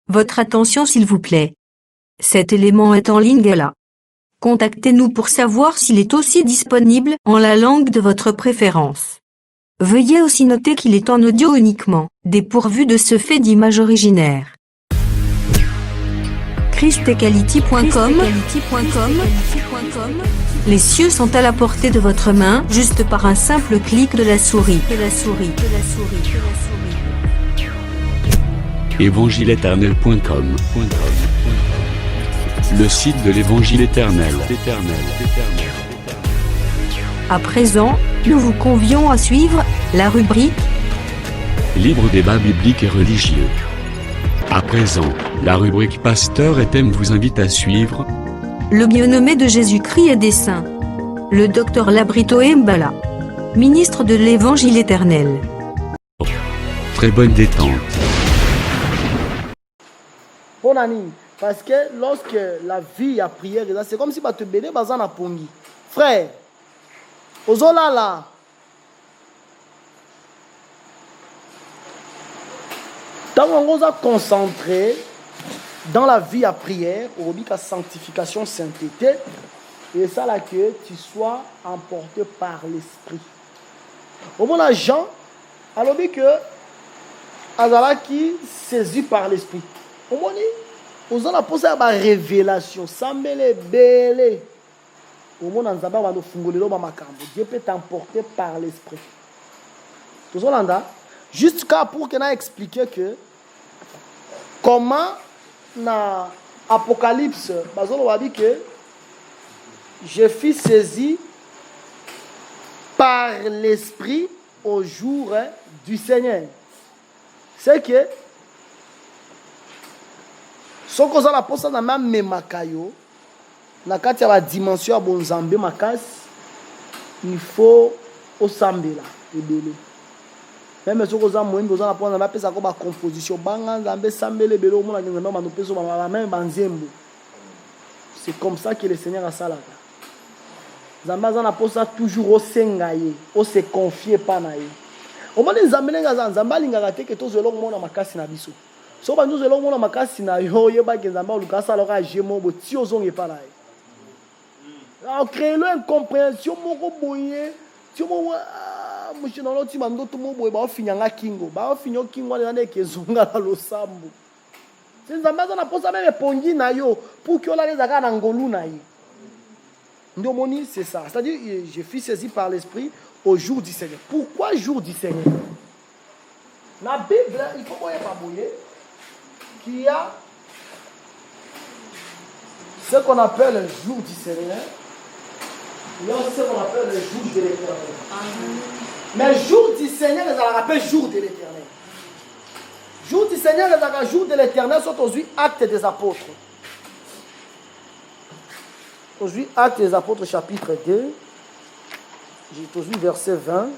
Votre attention s'il vous plaît. Cet élément est en ligne là. Contactez-nous pour savoir s'il est aussi disponible en la langue de votre préférence. Veuillez aussi noter qu'il est en audio uniquement, dépourvu de ce fait d'image originaire. christequality.com. Les cieux sont à la portée de votre main, juste par un simple clic de la souris. Évangileéternel.com, le site de l'Évangile éternel. À présent, nous vous convions à suivre la rubrique Libre débat biblique et religieux. À présent, la rubrique Pasteur et thème vous invite à suivre Le bien-aimé de Jésus-Christ et des saints. Le docteur Labrito Mbala, ministre de l'Évangile éternel. Très bonne détente. Bon ami, parce que lorsque la vie a prière, c'est comme si tu te bénais dans un pongi. Frère, aux là. Tant qu'on est concentré dans la vie à prière, au but de sanctification, sainteté, et ça là que tu sois emporté par l'esprit. Au moment Jean, alors que Azala qui saisi par l'esprit. Au moment où on a posé à la révélation, sambele belé. Au moment où on a fungolé dans ma cambo, Dieu peut t'emporter par l'esprit. Tout ça là, jusqu'à pour qu'on a expliqué que comment dans Apocalypse, on a dit que je fus saisi par l'esprit au jour du Seigneur. C'est que ce qu'on a posé dans la même makayo, dans la dimension de Bonzambe makas, il faut au Sambela et belé. Même si on a moyen de prendre la pesa comme composition, c'est comme ça que le Seigneur a ça là. Zambazan a posé toujours au sengaye, au se confier pas naïe. Au moment des zambelens zambalinga raté que tous les longs monde makasi na biso. So ba nous longs monde makasi na yo yeba ke zamba lukasa loka jemo bo ti ozonge pa naïe. Alors créer une incompréhension moko boye, ti mo monsieur dans l'autre mando tout mo boye ba finyanga kingo, ba finyo kingo na ne ke zonga la losambo. C'est zambazan a posé même pongi na yo pour que la les aga na ngolu na yi. Ndomoni, c'est ça. C'est-à-dire, je fus saisi par l'esprit au jour du Seigneur. Pourquoi jour du Seigneur? La Bible, il faut pas bouiller qu'il y a ce qu'on appelle le jour du Seigneur. Il y a aussi ce qu'on appelle le jour de l'éternel. Mais jour du Seigneur, ils appellent jour de l'éternel. Jour du Seigneur, ils appellent jour de l'éternel, sont aujourd'hui actes des apôtres. Aujourd'hui, Actes des Apôtres, chapitre 2, j'ai aujourd'hui verset 20.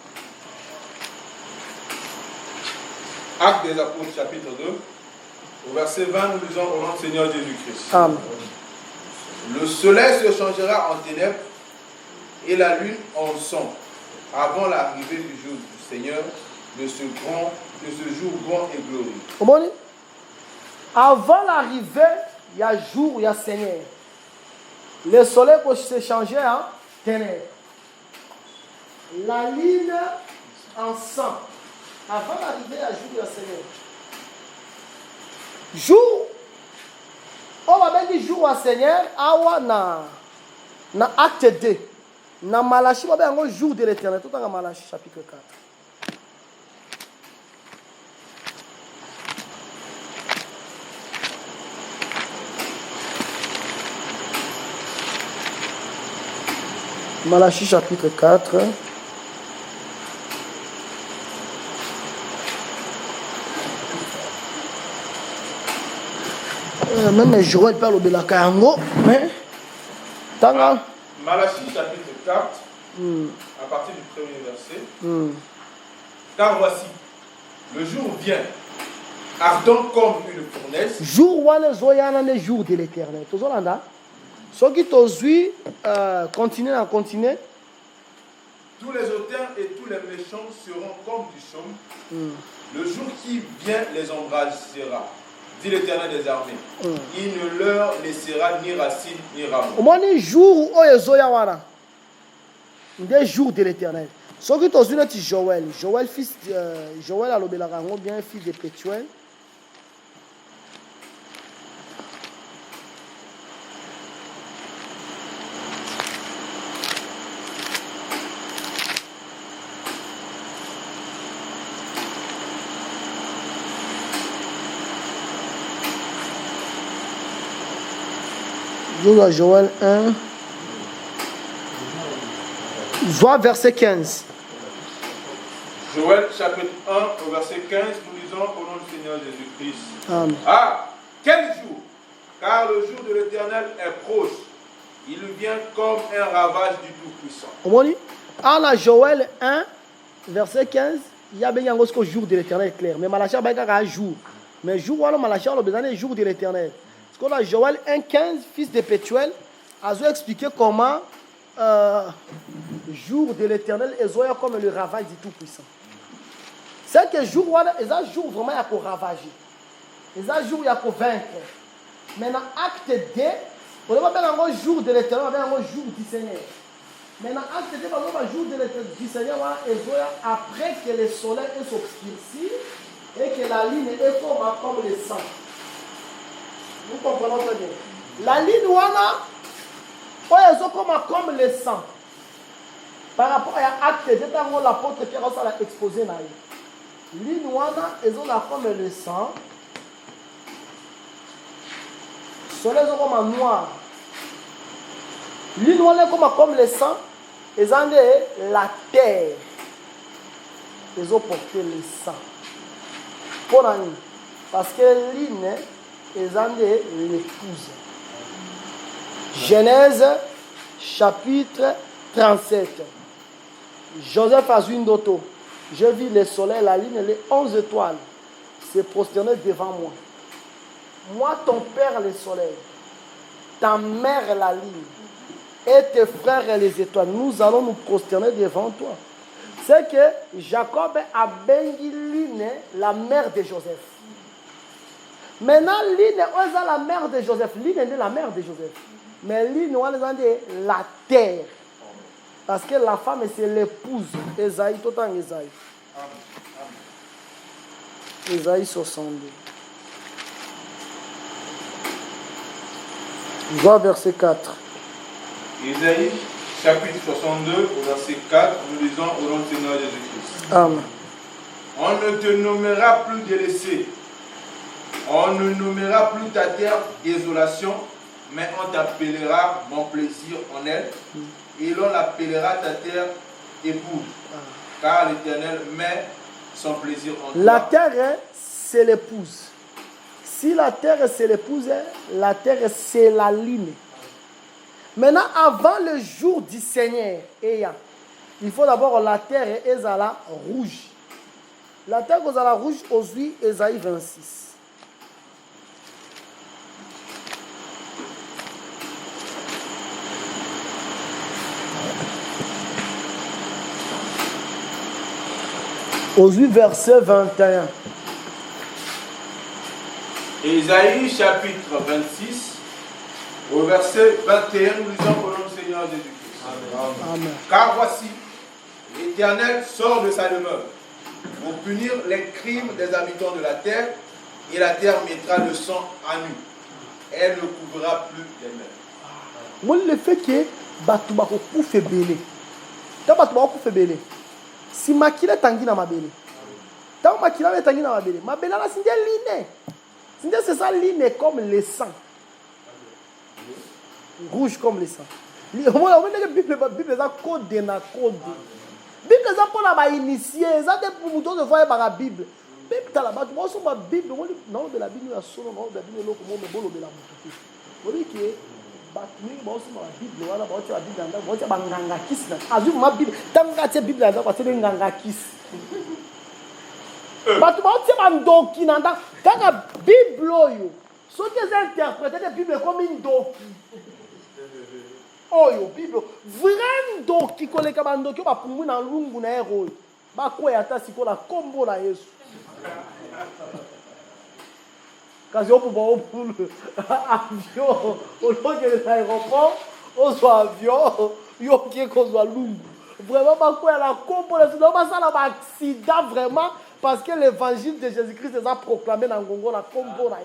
Actes des Apôtres, chapitre 2, au verset 20, nous lisons au nom du Seigneur Jésus-Christ. Amen. Le soleil se changera en ténèbres et la lune en sang, avant l'arrivée du jour du Seigneur, de ce jour grand et glorieux. Comment dit? Avant l'arrivée, il y a jour, il y a Seigneur. Le soleil peut se changer en ténèbres. La lune en sang. Avant d'arriver à jour, il y a Seigneur. Jour. On va bien dire jour à Seigneur. Awa na acte 2. Na Malachi, on va bien dire jour de l'éternel. Tout dans Malachi chapitre 4. Malachi chapitre 4. Même Joël parle de la Kayango, mais Tanga. Malachi chapitre 4, à partir du premier verset. Car voici, le jour vient, ardent comme une fournaise. Jour où les zoyana les jours de l'éternel. Tout ça là. Ceux qui t'osent continuer à continuer. Tous les auteurs et tous les méchants seront comme du chaume. Le jour qui vient les embrasera. dit l'Éternel des armées. Il ne leur laissera ni racine ni rameau. Au moins, un jour où Ezoya wana, des jours de l'Éternel. Ce qui est une Joël, Joël fils Joël a l'obélarango bien fils de Pétuel. Joël 1, vois verset 15. Joël chapitre 1 au verset 15, nous lisons au nom du Seigneur Jésus-Christ. Amen. Ah, quel jour! Car le jour de l'Éternel est proche. Il vient comme un ravage du Tout-Puissant. Au moins, à la Joël 1, verset 15, il y a bien un jour de l'Éternel clair. Mais Malachia a un jour. Mais jour, alors Malachia a besoin d'un jour de l'Éternel. Parce qu'on a Joël 1,15, fils de Pétuel, a expliqué comment jour de l'Éternel est comme le ravage du Tout-Puissant. C'est que jour, il y a un jour vraiment il y a ravager. Il y a un jour il y a vaincre. Maintenant, acte 2, on ne va pas un jour de l'Éternel, on va un jour du Seigneur. Maintenant, acte 2, on va un jour du Seigneur, après que le soleil s'obscurcit et que la ligne est comme le sang. Nous comprenons très bien. La ligne wana, comme le sang. Par rapport à acte, c'est quand l'apôtre qui a exposé na ligne wana, ils ont comme le sang. Soleil comme noir. Ligne wana comme le sang, ils ont la terre. Ils ont porté le sang. Pour nous, parce que ligne et l'épouse. Genèse chapitre 37. Joseph a vu une doto. Je vis le soleil, la lune et les 11 étoiles se prosterner devant moi. Moi, ton père, le soleil, ta mère, la lune, et tes frères, les étoiles, nous allons nous prosterner devant toi. C'est que Jacob a béni Lune, la mère de Joseph. Maintenant, Lune est la mère de Joseph. Lune est la mère de Joseph. Mais Lune est la terre. Parce que la femme, c'est l'épouse. Esaïe, tout le temps Esaïe. Esaïe 62. Vois verset 4. Esaïe, chapitre 62, au verset 4, nous lisons au nom du Seigneur Jésus-Christ. Amen. On ne te nommera plus délaissé. On ne nommera plus ta terre désolation, mais on t'appellera mon plaisir en elle, et l'on l'appellera ta terre épouse, car l'Éternel met son plaisir en toi. La terre, c'est l'épouse. Si la terre, c'est l'épouse, la terre, c'est la ligne. Maintenant, avant le jour du Seigneur, il faut d'abord la terre est à la rouge. La terre est à la rouge, aujourd'hui, Esaïe 26. Aujourd'hui, verset 21. Ésaïe chapitre 26, au verset 21, nous lisons au nom du Seigneur Jésus-Christ. Amen. Car voici, l'Éternel sort de sa demeure pour punir les crimes des habitants de la terre, et la terre mettra le sang à nu. Elle ne couvrira plus d'elle-même. Moi, le fait que Batouba fait belé. Quand Batouba fait belé, si Makila tangi na mabele, tant Makila tangi na mabele, mabele là c'est ligne. C'est ça ligne comme le sang. Rouge comme le sang. On va dire que la Bible est un code na code. La Bible est pour la initier, c'est pour nous de voir par la Bible. Bible ta la Bible, moi sur ma Bible, non de la Bible la solo, non de la Bible l'autre monde bolo de la moto. Vous voyez que batuni moi sur ma Bible, voilà, moi sur la Bible là, moi sur banganga kiss na. Azu ma Bible, tant que la Bible là, quoi c'est nganga kiss. Batu ba tie bandoki nanda kaka Bible yo. So que c'est interprété la Bible comme une doki. Oh yo Bible, vrai doki koleka bandoki ba pumu na lungu na ero. Ba ko ya ta sikola kombo na Yesu. Quand je pour avion, au lieu de l'aéroport, on soit avion, yo qui est qu'on soit loup. Vraiment, la composition, ça a un accident vraiment, parce que l'évangile de Jésus-Christ est proclamé dans le Congo, la combo là.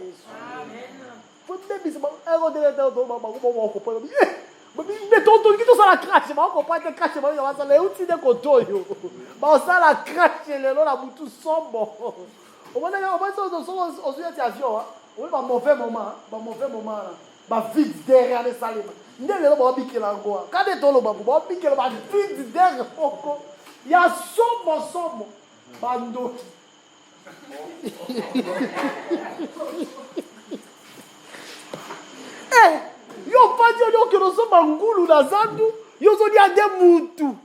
Mais tonton qui tout ça la crache, on comprend que crache, on va les outils de coton yo. Bah ça la crache les lots la boutou sombre. On va on avion, on va mauvais moment, là. Bah vite derrière les salles. Ndele lo ba biki la ngoa. Kade to lo ba ba biki lo ba vite derrière poko. Ya sombre. Bando. Yo pas dit que nous sommes en goulou na zandu, yo so dia de mutu.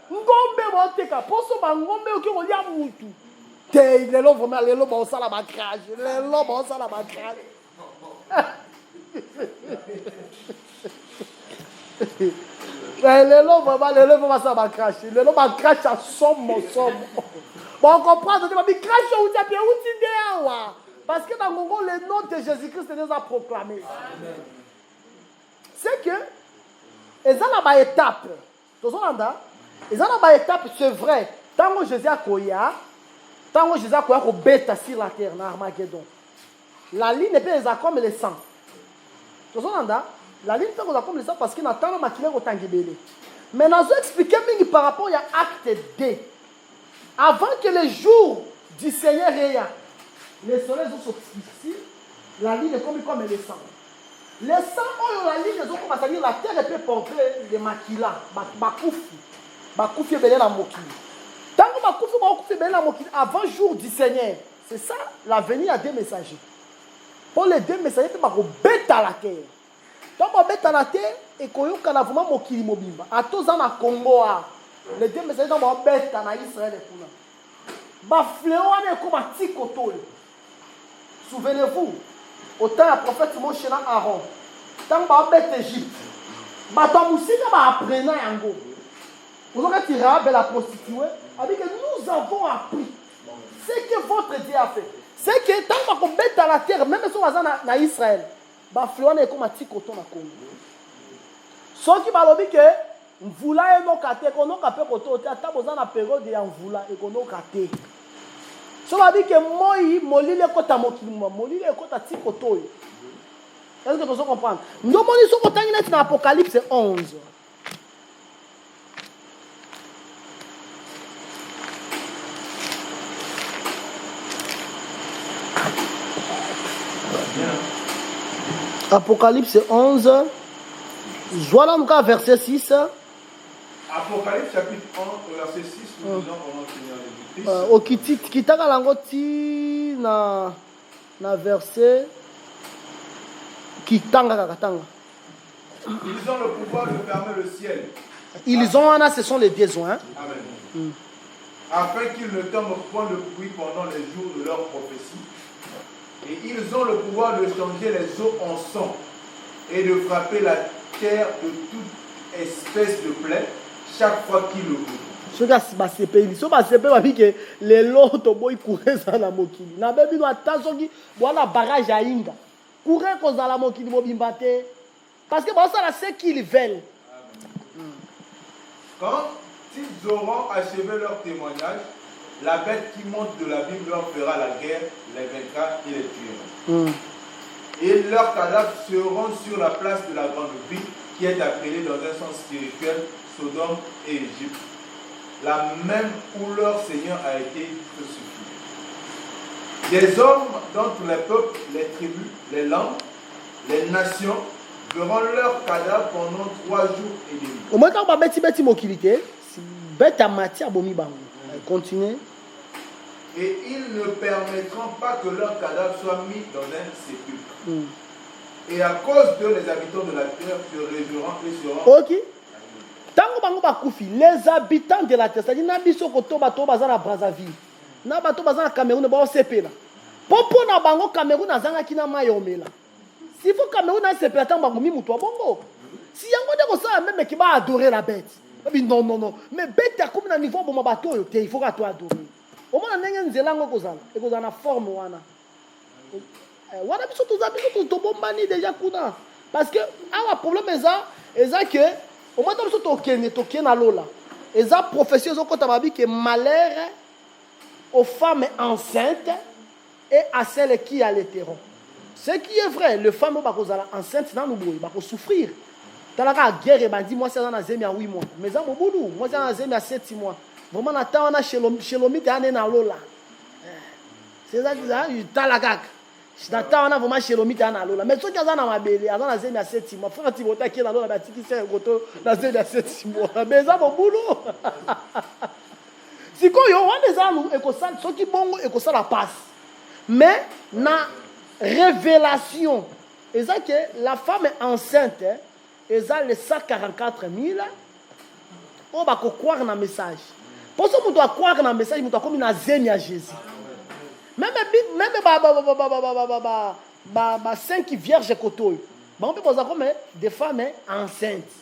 Ngombe moteka, poso ba ngombe oki ko dia mutu. Te le lo vraiment le lo ba osala ba crash, le lo ba osala ba crash. Le lo vraiment ça ba crash, le lo ba crash à somme. Bon, on comprend, on dit, parce que dans le Congo, le nom de Jésus-Christ est déjà proclamé. C'est que, ils ont une étape. Ils ont une étape, c'est vrai. Tant que Jésus a koya, ko bêta sur la terre, dans Armageddon. La ligne n'est pas comme le sang. La ligne n'est pas comme le sang parce qu'il n'a pas de temps. Mais nous allons expliquer par rapport à acte D. Avant que le jour du Seigneur ait, les soleils sont sortis, la ligne est comme le sang. Le sang, la ligne, c'est-à-dire la terre peut porter les maquila, bakoufi belé la mokili. Tant que bakoufi belé la mokili, avant le jour du Seigneur, c'est ça, l'avenir a des messagers. Pour les deux messagers, tu vas bêter à la terre. Tant que bêter à la terre, et qu'on y a vraiment mokili mobimba. À tous en Congo, les deux messagers vont bêter en Israël. Souvenez-vous, au temps du prophète Moïse et Aaron, quand on a bêté Égypte, on a appris Yango. Vous avez tiré la prostituée, avec que nous avons appris ce que votre Dieu a fait. C'est que tant qu'on bête dans la terre, même si on va en Israël, on est comme un petit coton à Congo. Ce qui m'a dit que Mvula eno kate kono kape koto ata bozana période ya mvula ekono kate. So va dire que moi molile kota mokiluma molile kota ti koto. Est-ce que vous comprenez? Nous moni so kotangi net na Apocalypse 11. Apocalypse 11. Voilà donc verset 6. Apocalypse chapitre 1, verset 6, nous disons au nom du Seigneur Jésus-Christ. Kitaka langoti na verset kitanga katanga. Ils ont le pouvoir de fermer le ciel. Ils ont ce sont les besoins. Amen. Afin qu'ils ne tombent point de pluie pendant les jours de leur prophétie. Et ils ont le pouvoir de changer les eaux en sang et de frapper la terre de toute espèce de plaie chaque fois qu'il le veut. Ce gars va se payer. Ce va se payer que les lots boy courir dans la mokili. Na bebi no attention qui voilà barrage à Inga. Courir cause dans la mokili bobimbate. Parce que bon ça là c'est qu'ils veulent. Quand ils auront achevé leur témoignage, la bête qui monte de la Bible leur fera la guerre, les vaincra et les tuera. Et leurs cadavres seront sur la place de la grande ville qui est appelée dans un sens spirituel Sodome et Égypte, la même où leur Seigneur a été crucifié. Des hommes d'entre les peuples, les tribus, les langues, les nations verront leurs cadavres pendant 3 jours et demi. Au moins quand on va bêti mokilité, bête à matière bomi bango. Continuez. Et ils ne permettront pas que leurs cadavres soient mis dans un sépulcre. Et à cause de les habitants de la terre se réjouiront et seront. Ok. Tango bango bakoufi, les habitants de la terre, c'est-à-dire nabiso koto bato bazana Brazzaville, na bato bazana Cameroun ba osepela. Popo na bango Cameroun azanga kina mayomela. Si faut Cameroun na sepela tango bango mi muto bongo. Si yango de ko ça même qui va adorer la bête. Non, non, non. Mais bête comme dans niveau bon bateau, il faut que tu adorer. Au moins n'engen zelango kozala, et kozala forme wana. Wana biso to bombani déjà kuna. Parce que un problème est ça que au moins biso to na lola. Et ça prophétie zo kota babi que malheur aux femmes enceintes et à celles qui allaiteront. Ce qui est vrai, les femmes bakozala enceintes dans nous boy, bako souffrir. Talaka guerre et bandi moi c'est dans zemi à 8 mois. Mais ça moboulou, moi c'est dans zemi à 7 mois. Vraiment natana na shelomi te ane na lola. C'est ça que ça, talaka. Natana vraiment shelomi te na lola. Mais ceux qui azana mabele, azana zemi à 7 mois. Frère Tibota qui est na lola ba tiki c'est goto na zemi à 7 mois. Mais ça moboulou. Si quoi yo wane za nous ekosala ceux qui bongo ekosala passe. Mais na révélation, et ça que la femme est enceinte, et ça les 144 000, on va croire dans le message. Pour ça, on doit croire dans le message, on doit comme une zémie à Jésus. Même 5 vierges côté, on peut poser comme des femmes enceintes.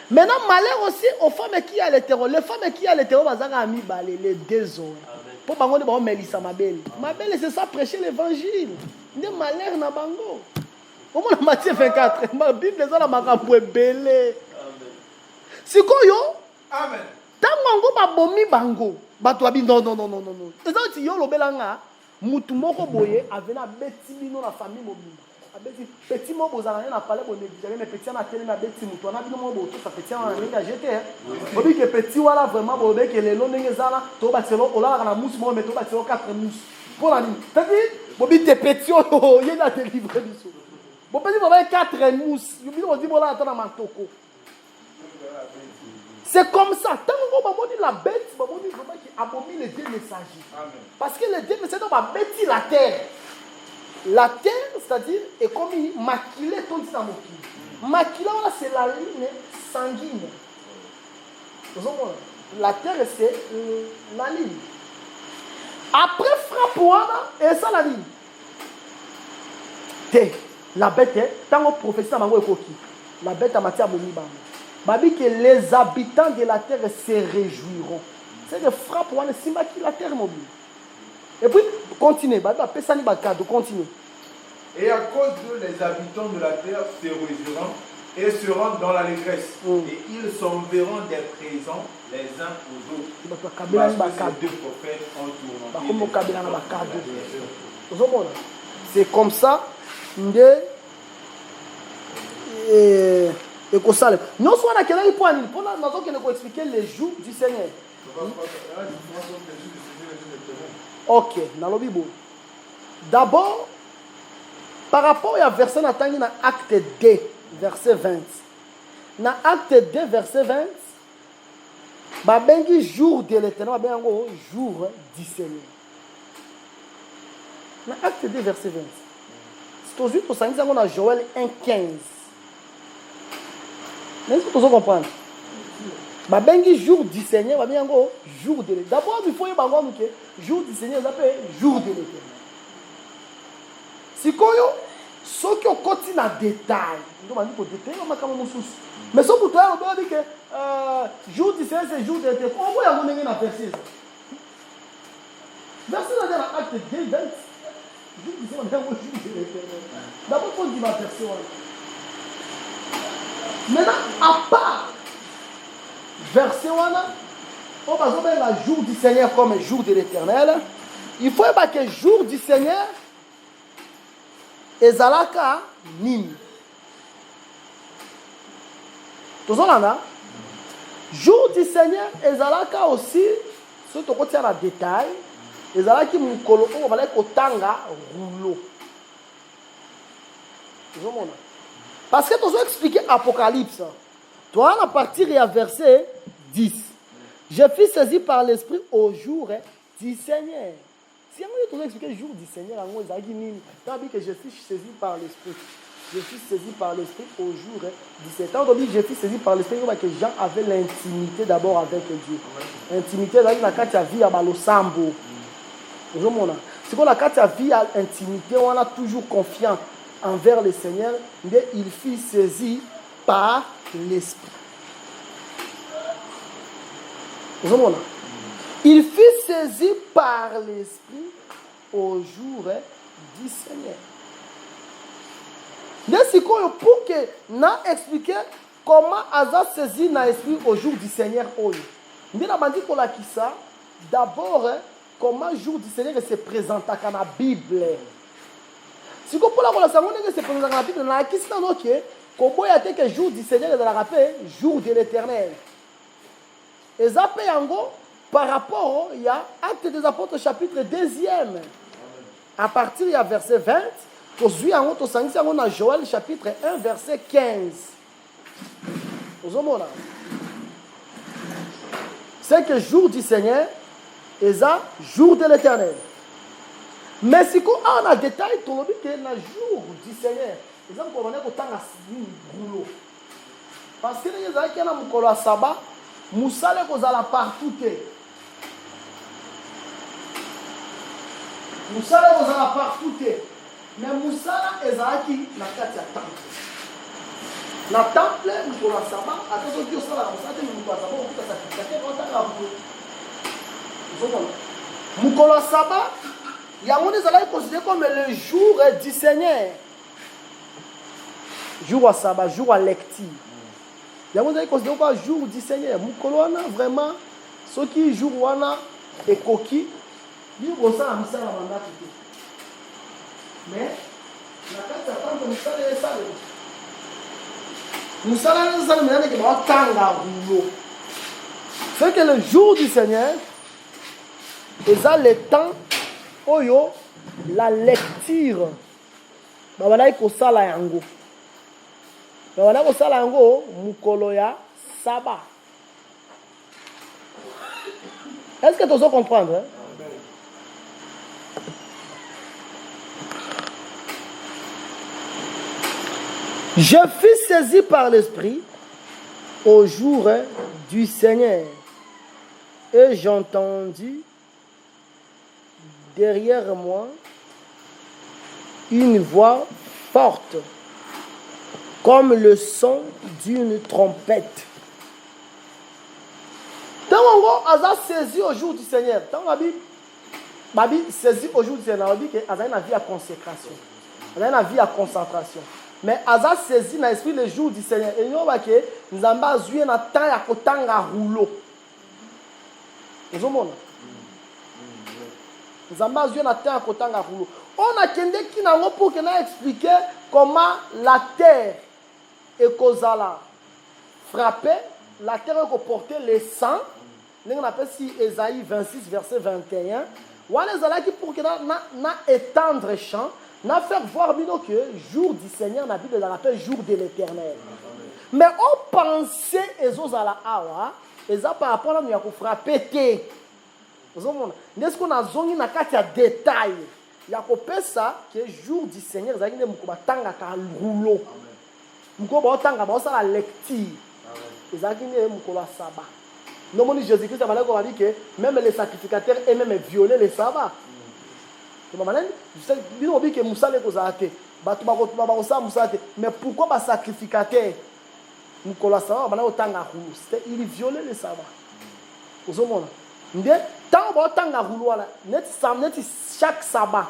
Maintenant, malheur aussi aux femmes qui ont l'hétéro. Les femmes qui ont l'hétéro, les 2 ans. Pour bango de bango Melissa Mabel. Mabel c'est ça prêcher l'évangile. Ne malheur na bango. Au moins Matthieu 24, ma Bible ça la makambo belé. Sikoyo. Amen. Tango ba bomi bango. Bato abi non. Ça ti yo lobelanga mutu moko boye avena beti bino na famille mobile. Abeti petit mo bozana na parler bon négliger mais petit na télé na beti mutu na bino mo bo to ça petit na ninga jeter. Obi que petit wala vraiment bobe que le long ngezala to batelo ola na mousse mo mais to batelo 4 mousses. Pour la nuit. C'est-à-dire bobi te petit o yena te livrer biso. Bon petit bobe 4 mousses. Yo bino di bola atana mantoko. C'est comme ça. Tant qu'on va dire la bête, on va dire vraiment qui abominent les 2 messagers. Parce que les 2 messagers vont bâtir la terre. La terre, c'est-à-dire, est comme maquillée tout ça. Maquillée, c'est la ligne sanguine. La terre, c'est la ligne. Après, frappe, et ça la ligne. La bête, tant qu'on professeur, la bête a matière à Babi que les habitants de la terre se réjouiront. C'est que frappe on est qui la terre mobile. Et puis continuez, babi pesani ba cadeau, continuez. Et à cause de les habitants de la terre se réjouiront et seront dans l'allégresse. Et ils s'enverront des présents les uns aux autres. Parce que ces 2 prophètes ont tourmenté. C'est comme ça. Et qu'on s'allait. Non, soit on a quel point pour nous expliquer les jours du Seigneur. Ok, dans le Bible. D'abord, par rapport à verset dans acte 2, verset 20. Dans acte 2, verset 20, il y a jour de l'éternel, il y a jour du Seigneur. Dans acte 2, verset 20. C'est aujourd'hui pour ça qu'on a Joël 1,15. Mais est-ce que vous comprenez? Bengi jour du Seigneur, jour de l'éternel. D'abord, il faut que jour du Seigneur, ça s'appelle jour de l'éternel. Si ceux qui ont continué à détail, mais ce pour toi, on dit que jour du Seigneur, c'est jour de l'éternel. On voit un verset. Verset dans l'acte 2, 20. Jour du Seigneur, jour de l'éternel. D'abord, on dit ma version. Maintenant, à part verset 1, on va dire le jour du Seigneur comme un jour de l'éternel. Il faut que le jour du Seigneur est Zalaka Nini. Tout ça là, jour du Seigneur est Zalaka aussi, ce que tu as dans le détail, est Zalaka qui m'a colo, on va dire Kotanga rouleau. Tout ça là. Parce que tu as expliqué Apocalypse. Toi, à partir du verset 10, je fus saisi par l'Esprit au jour du Seigneur. Si on a expliqué le jour du Seigneur, tu as dit que je fus saisi par l'Esprit. Je fus saisi par l'Esprit au jour du Seigneur. Quand on dit que je fus saisi par l'Esprit, que Jean avait l'intimité d'abord avec Dieu. L'intimité, là, il a quand tu as vu à Balosambo. C'est qu'on a quand tu as vu à l'intimité, on a toujours confiance envers le Seigneur, mais il fut saisi par l'Esprit. Il fut saisi par l'Esprit au jour du Seigneur. Pour que n'a expliqué comment Asa saisi n'a esprit au jour du Seigneur. D'abord, comment le jour du Seigneur se présente dans la Bible. Si vous voulez se présente dans la Bible, on a dit que le jour du Seigneur est le jour de l'Éternel. Et ça par rapport il y a Actes des Apôtres chapitre 2e. À partir du verset 20, on a Joël chapitre 1 verset 15. C'est que le jour du Seigneur est le jour de l'Éternel. Mais si on a un détail, on dit que le jour du Seigneur, les hommes qu'on a autant à boulot. Parce que les gens qui ont un sabbat, Moussa les kozala partout. Moussa les kozala partout. Mais Moussa est qui la carte à temple. La temple, nous avons sabbat. Attention, Dieu sera là. Moussa est nous sabbat. On peut sacrifier. Moukola sabbat. Il y a un des est considéré comme le jour du Seigneur. Jour à sabbat, jour à lecture. Il y a un des est considéré comme le jour du Seigneur. Moukolona vraiment, ceux qui jouent wana et coquille, ils vont ça à Moussa la mandat. Mais la carte attend que Moussa les salles. Moussa les salles, mais il y a un temps à rouleau. C'est que le jour du Seigneur, ils ont le temps. Oyo la lecture babala ko sala yango babala ko sala yango mukolo ya saba. Est-ce que tu veux comprendre hein? Je fus saisi par l'Esprit au jour du Seigneur et j'entendis derrière moi une voix forte comme le son d'une trompette. Tant qu'on a saisi au jour du Seigneur, tant qu'on a saisi au jour du Seigneur, on a dit qu'il y a une vie à consécration, il y a une vie à concentration. Mais Asa saisi dans l'esprit le jour du Seigneur. Et nous avons que nous avons joué dans le temps à kotanga rouleau. Vous comprenez? Nous avons joué dans le temps à kotanga rouleau. On a quelqu'un qui n'a pas pour expliquer comment la terre est causala frappée, la terre est portée le sang. On appelle si Ésaïe 26 verset 21. On a qui pour que étendre le champ. N'a faire voir que jour du Seigneur, la Bible l'appelle jour de l'Éternel. Mais on pensait aux ala awa, et ça par rapport à nous, il y a frapper. N'est-ce qu'on a zongi na katia détail? Il y a que ça que jour du Seigneur, ça qui ne moukoba tanga ka rouleau. Moukoba tanga ba ça la lecture. Et ça qui ne moukoba sabbat. Non, Jésus-Christ a dit que même les sacrificateurs et même violer les sabbats. Mais pourquoi pas sacrificateur? Il violait les sabbats. Chaque sabbat,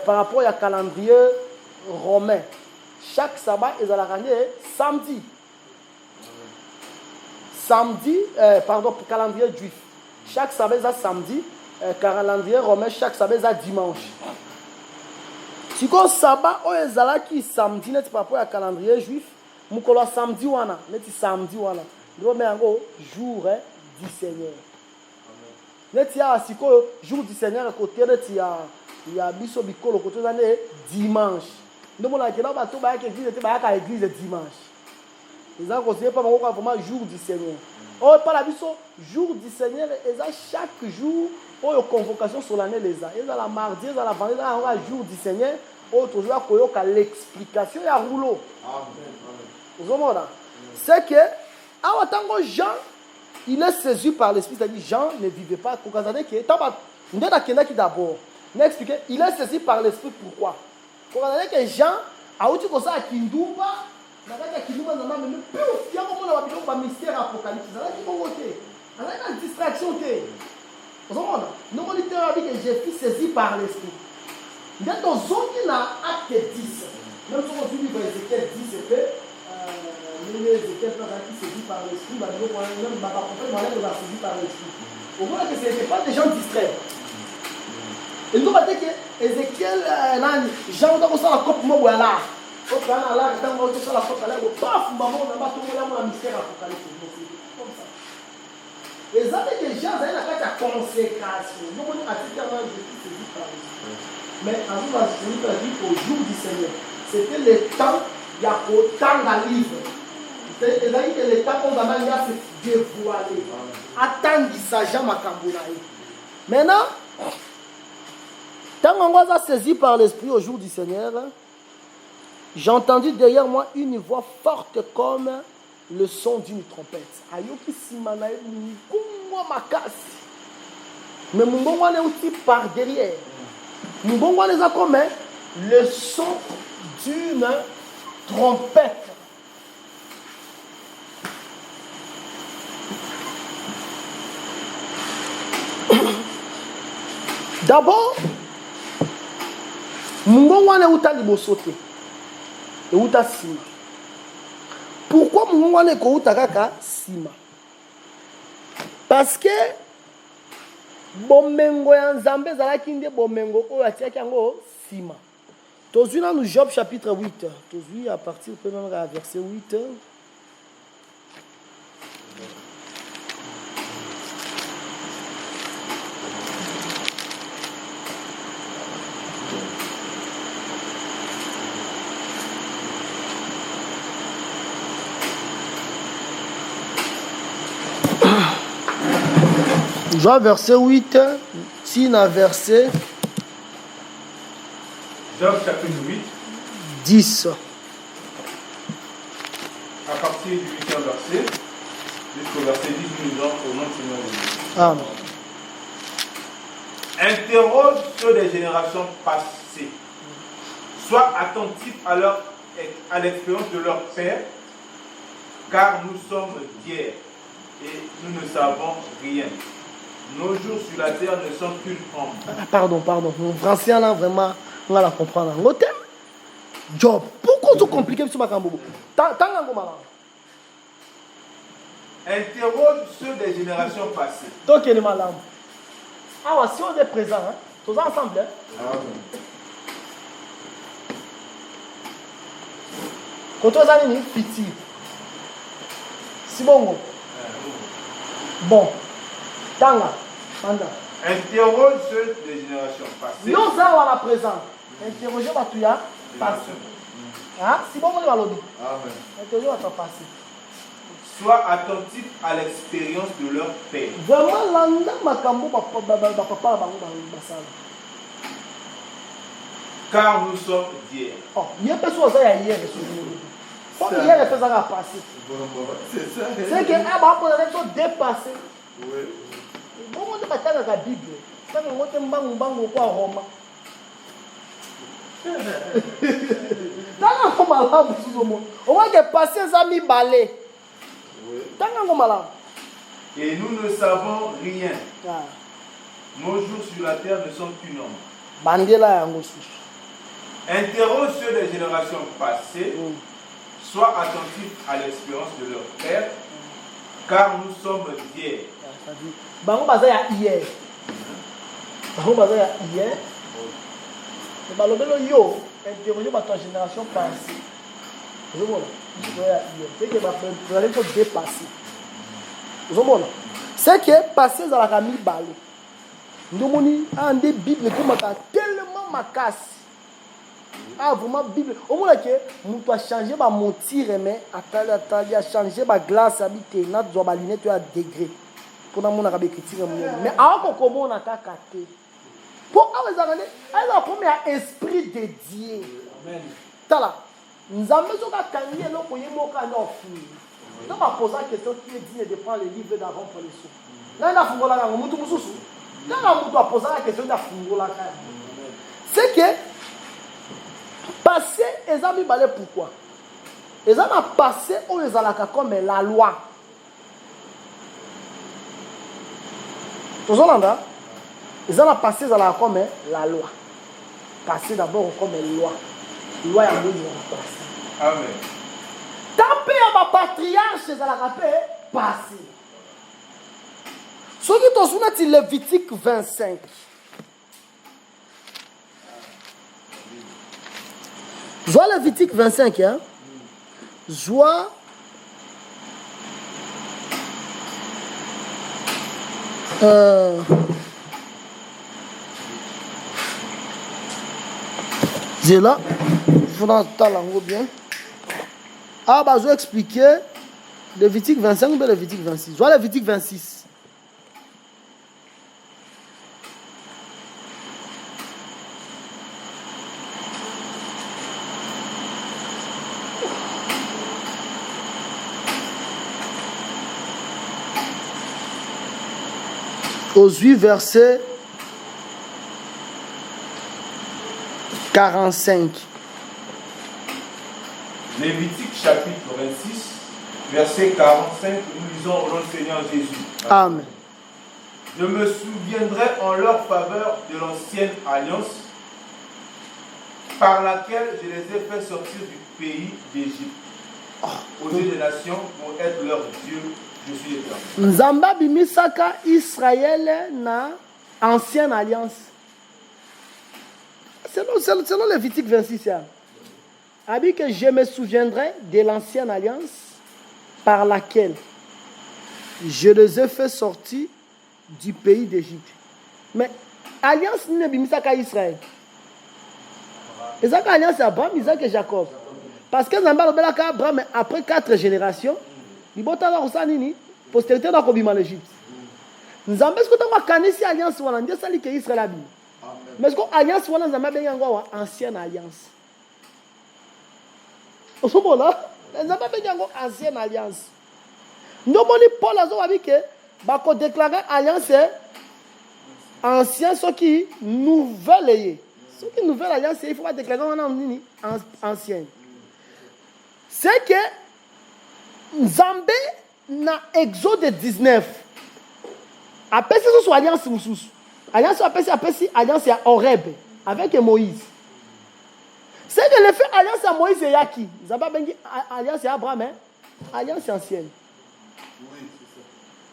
par rapport au calendrier romain, chaque sabbat est à la samedi. Pardon, calendrier juif. Chaque sabbat est à samedi. Calendrier romain, chaque sabbat est dimanche. Si on sabbat, on est là qui samedi, n'est pas pour le calendrier juif. Mukolo samedi wana, n'est samedi wana. Donc mais en gros jour du Seigneur. N'est ya si ko jour du Seigneur côté n'est ya biso bikolo côté d'année dimanche. Donc on a que là ba to ba que église te ba ka église dimanche. Ils ont conseillé pas vraiment jour du Seigneur. Oh pas la biso jour du Seigneur et ça chaque jour. Oh, convocation sur l'année les a. Et à la mardi, à la vendredi, à la jour du Seigneur, oh, toujours à l'explication, il y a rouleau. Vous comprenez? C'est que, à tant que Jean, il est saisi par l'Esprit, c'est-à-dire Jean ne vivait pas. Pour que d'abord, il est saisi par l'Esprit, pourquoi? Pour que Jean, a dit que ça a Kindouba, il y a un mystère apocalyptique. On a une distraction. Nous on dit que j'ai été saisi par l'esprit. Dans ton zone qui n'a acte 10. Même si on dit que Ézéchiel 10, c'est que Ézéchiel qui saisi par l'esprit, même ma propre va saisi par l'esprit. Au moins que ce n'était pas des gens distraits. Et nous on va dire que Ézéchiel, Jean doit faire la coupe moi là. Au plan là, quand on va faire la coupe là, paf, maman, on va tout le monde mystère apocalyptique. Comme ça. Les amis des gens, ils ont la consécration. Nous on a dit que Jésus saisi par l'esprit. Mais en tout cas, je vous ai dit au jour du Seigneur, c'était le temps, il y a autant de livres. C'est-à-dire que le temps qu'on a se dévoilé. Attendre qu'il s'agit ma cambonaï. Maintenant, tant qu'on a saisi par l'Esprit au jour du Seigneur, j'ai entendu derrière moi une voix forte comme le son d'une trompette. Ayoki simanaï mungongo makasi. Mais mungongo est aussi par derrière. Mungongo les a comme le son d'une trompette. D'abord, mungongo est uta libosote et uta sima. Pourquoi mungongo est uta kaka sima? Parce que bomengo ya nzambe zalaki nde bomengo oyo atiaki yango sima. Tozwi dans Job chapitre 8. Tozwi à partir de verset 8. Job verset 8, Tina verset Job chapitre 8, 10. à partir du 8e verset jusqu'au verset 10, nous disons au nom du Seigneur. Amen. Interroge ceux des générations passées. Sois attentif à l'expérience de leur père, car nous sommes d'hier et nous ne savons rien. Nos jours sur la terre ne sont qu'une ombre. Pardon. Mon français là, vraiment, on va la comprendre. Job, pourquoi tu compliques sur ma cambo? Interroge ceux des générations passées. Donc, il est malade. Ah, si on est présent, hein, tous ensemble. Hein? Quand on a une pitié, c'est bon. Bon. Tanga. Interroge ceux des générations passées. Non, ça, on a présent. Interroger Batouya, passé. Ah, si bon, on va le dire. Amen. Interroger votre passé. Sois attentif à l'expérience de leur père. Vraiment, l'anda makambo papa Car nous sommes d'hier. Oh, il y a personne ça hier. Comme hier, il fait ça à passer. C'est ça. C'est que ah, on a dépassé. Oui. Bon, on va faire la Bible. Quand on va mbango quoi Roma. Dans comme malade sous le monde. On va que passer ça mi balai. Oui. Dans comme malade. Et nous ne savons rien. Ah. Nos jours sur la terre ne sont qu'une ombre. Bandela yango susu. Interroge ceux des générations passées. Sois attentif à l'expérience de leur père, car nous sommes d'hier. Bango baza ya hier. Bango baza ya hier. Et balobelo yo, interroger ta génération passée. Vous voyez, c'est que vous allez faut dépasser. Vous voyez, c'est que passer dans la famille balé. Nous moni en des bibles comme ça tellement macasse. Ah vraiment Bible. Au moins que nous doit changer ma montir mais attendez à changer ma glace habité na doit ba lunette à degré. Pour na mon arabe critique mais avant comment on a cacaté. Pour avoir regardé, elle a premier esprit de Dieu. Amen. Tala. Nous avons besoin de le pour y moka na fou. Donc ma poser la question qui est digne de prendre le livre d'avant pour les sous. Là na fungola na mutu mususu. Là na mutu a poser la question de fungola ka. C'est que passer, ils ont mis balai pourquoi? Ils ont passé où ils ont comme la loi. Aux Hollandais, ils ont passé comme la loi. Passer d'abord comme loi. Loi à nous, Amen. Taper à ma patriarche, c'est la rappel, passer. Ce qui est dans Lévitique 25. Je vois Lévitique 25, hein? Je vois. J'ai là. Il faut entendre bien. Ah, bah, je vais expliquer Lévitique 25 ou Lévitique 26. Je vois Lévitique 26. Aux 8 versets 45. Lévitique chapitre 26, verset 45, nous lisons au nom du Seigneur Jésus. Amen. Je me souviendrai en leur faveur de l'ancienne alliance par laquelle je les ai fait sortir du pays d'Égypte, aux yeux des nations pour être leur Dieu. Je suis éternel. Nzamba bimisaka Israël na ancienne alliance. Selon Lévitique 26, a dit que je me souviendrai de l'ancienne alliance par laquelle je les ai fait sortir du pays d'Égypte. Mais alliance n'est bimisaka Israël. Et ça alliance Abraham, Isaac et Jacob. Parce que Nzamba lobelaka Abraham après 4 générations. Libota la rosanini postérité na kobima l'Égypte. Nzamba est-ce que tu as kanisi alliance wala ndiye sali ke Israël abi. Mais est-ce que alliance wala Nzamba benga ngwa ancienne alliance. Osomo là, Nzamba benga ngwa ancienne alliance. Ndomoni Paul azo abi ke ba ko déclarer alliance ancien ce qui nouvelle. Ce qui nouvelle alliance il faut pas déclarer on ancienne. C'est que Nzambe na Exode 19. Après ce soit alliance mususu. Alliance après alliance à Horeb avec Moïse. C'est que le fait alliance à Moïse et Yaki. Nzamba bengi alliance à Abraham, hein? Alliance ancienne. Oui,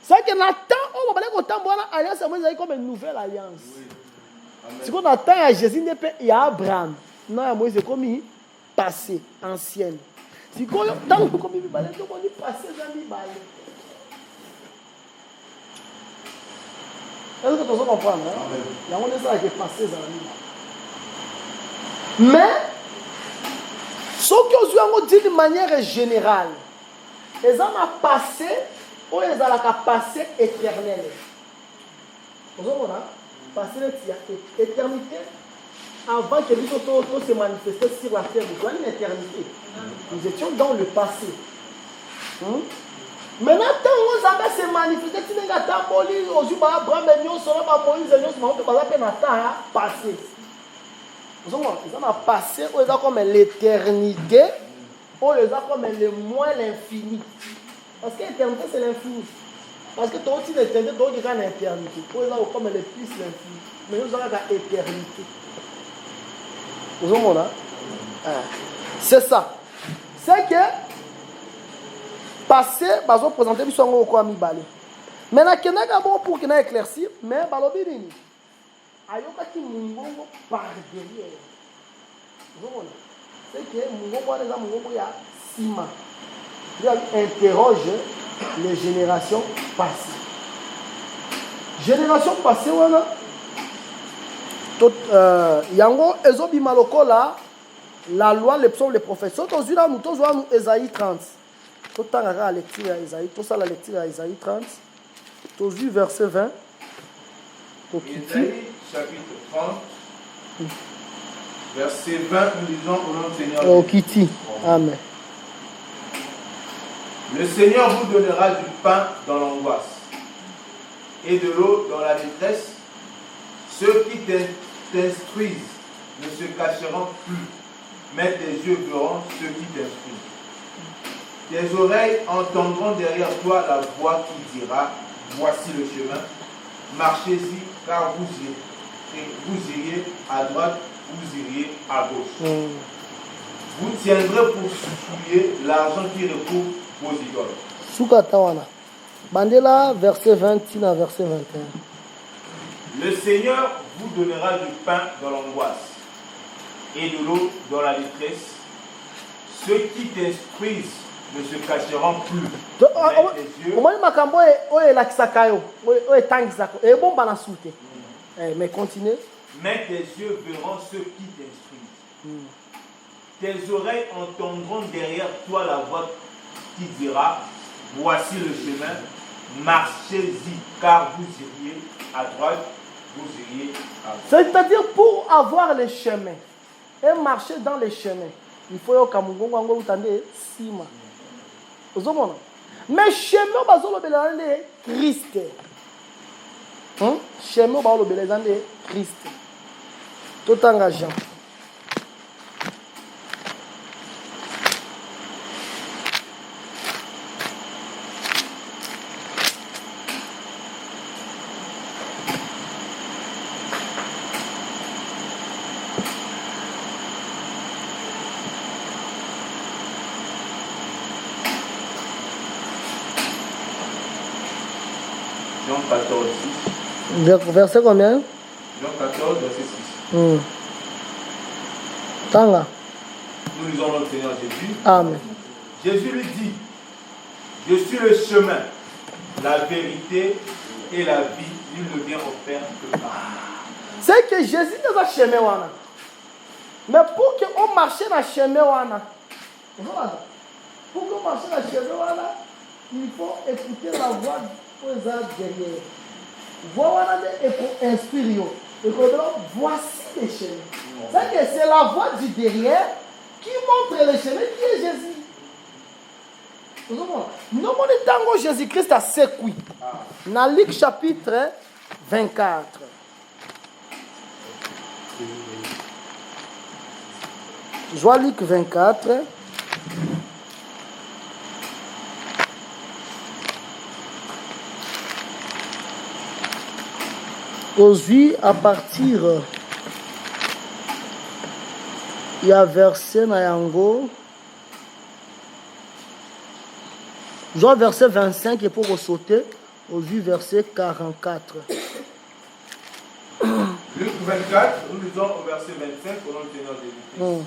c'est ça. C'est que Nathan on va parler autant voilà alliance à Moïse comme une nouvelle alliance. Oui. C'est qu'on attend à Jésus n'est pas et à Abraham. Non à Moïse comme passé ancienne. Si quand dans le comme il balait tout on dit passé dans il balait. Est-ce que tu comprends hein? Il y a on est ça qui est passé dans il. Mais ce que je dis de manière générale, ils ont un passé ou ils ont un passé éternel. Vous voyez, passé éternité avant que nous se manifestions sur la terre, nous avons une éternité. Nous étions dans le passé. Maintenant, quand on a se manifesté, tu n'as pas poli, aujourd'hui, Abraham, nous sommes Moïse, nous sommes passé. Vous voyez, ils ont un passé, ils ont comme l'éternité, ou ils ont comme le moins l'infini. Parce que l'éternité, c'est l'infini. Parce que toi aussi, l'éternité, toi aussi, tu as l'éternité. Ou ils ont comme le plus l'infini. Mais nous avons l'éternité. Vous voyez, c'est ça. C'est que passé, bah, on présente du son au quoi mi balé. Maintenant, qu'il y a bon pour qu'il y ait éclairci, mais balobini. Ayoka qui mungongo par derrière. Vous voyez, c'est que mungongo les gens mungongo ya sima. Il interroge les générations passées. Génération passée, voilà. Yango ezobi maloko la loi les psaumes les prophètes. Aujourd'hui là nous tous voyons Ésaïe 30. Tout temps la lecture à Ésaïe, tout ça la lecture à Ésaïe 30. Aujourd'hui verset 20. Ésaïe chapitre 30. Verset 20 nous lisons au nom du Seigneur. Oh Kiti. Amen. Le Seigneur vous donnera du pain dans l'angoisse et de l'eau dans la détresse. Ceux qui t'instruisent ne se cacheront plus, mais tes yeux verront ceux qui t'instruisent. Tes oreilles entendront derrière toi la voix qui dira, voici le chemin, marchez-y, car vous iriez à droite, vous iriez à gauche. Vous tiendrez pour souiller l'argent qui recouvre vos idoles. Soukatawana. Bandela, verset 20, à verset 21. Le Seigneur vous donnera du pain dans l'angoisse et de l'eau dans la détresse. Ceux qui t'instruisent ne se cacheront plus. Mais continue. Mais tes yeux verront ceux qui t'instruisent. Tes oreilles entendront derrière toi la voix qui dira, voici le chemin, marchez-y, car vous iriez à droite, vous iriez à gauche. C'est-à-dire, pour avoir les chemins et marcher dans les chemins, il faut que vous ayez Sima. Mais chemin, c'est Christ. Chemin, c'est Christ. Tout engageant. Jean 14, 6. Verset combien? Jean 14, verset 6. Tanga. Nous lisons notre Seigneur Jésus. Amen. Jésus lui dit, je suis le chemin, la vérité et la vie. Nul ne vient au Père que par moi. C'est que Jésus est dans le chemin. Wana. Mais pour qu'on marche dans le chemin, wana, pour qu'on marche dans le chemin, wana, il faut écouter la voix de derrière. Voix et pour inspirer. Et voici les chemins. C'est la voix du derrière qui montre le chemin qui est Jésus. Nous avons Jésus-Christ à Sekui. Dans Luc chapitre 24. Je vois Luc 24. Aujourd'hui, à partir, il y a verset Nayango. Je vois verset 25 et pour sauter, aujourd'hui, verset 44. Luc 24, nous lisons au verset 25 au nom du Seigneur Jésus.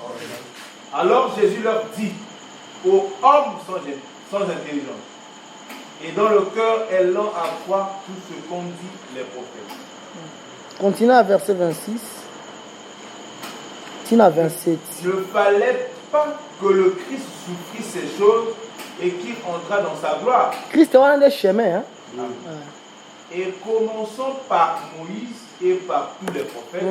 Alors Jésus leur dit, aux hommes sans intelligence, et dans le cœur est lent à croire tout ce qu'ont dit les prophètes. Continue à verset 26. Continue à 27. Ne fallait pas que le Christ souffrit ces choses et qu'il entra dans sa gloire. Christ est dans les chemins. Hein? Et commençons par Moïse et par tous les prophètes,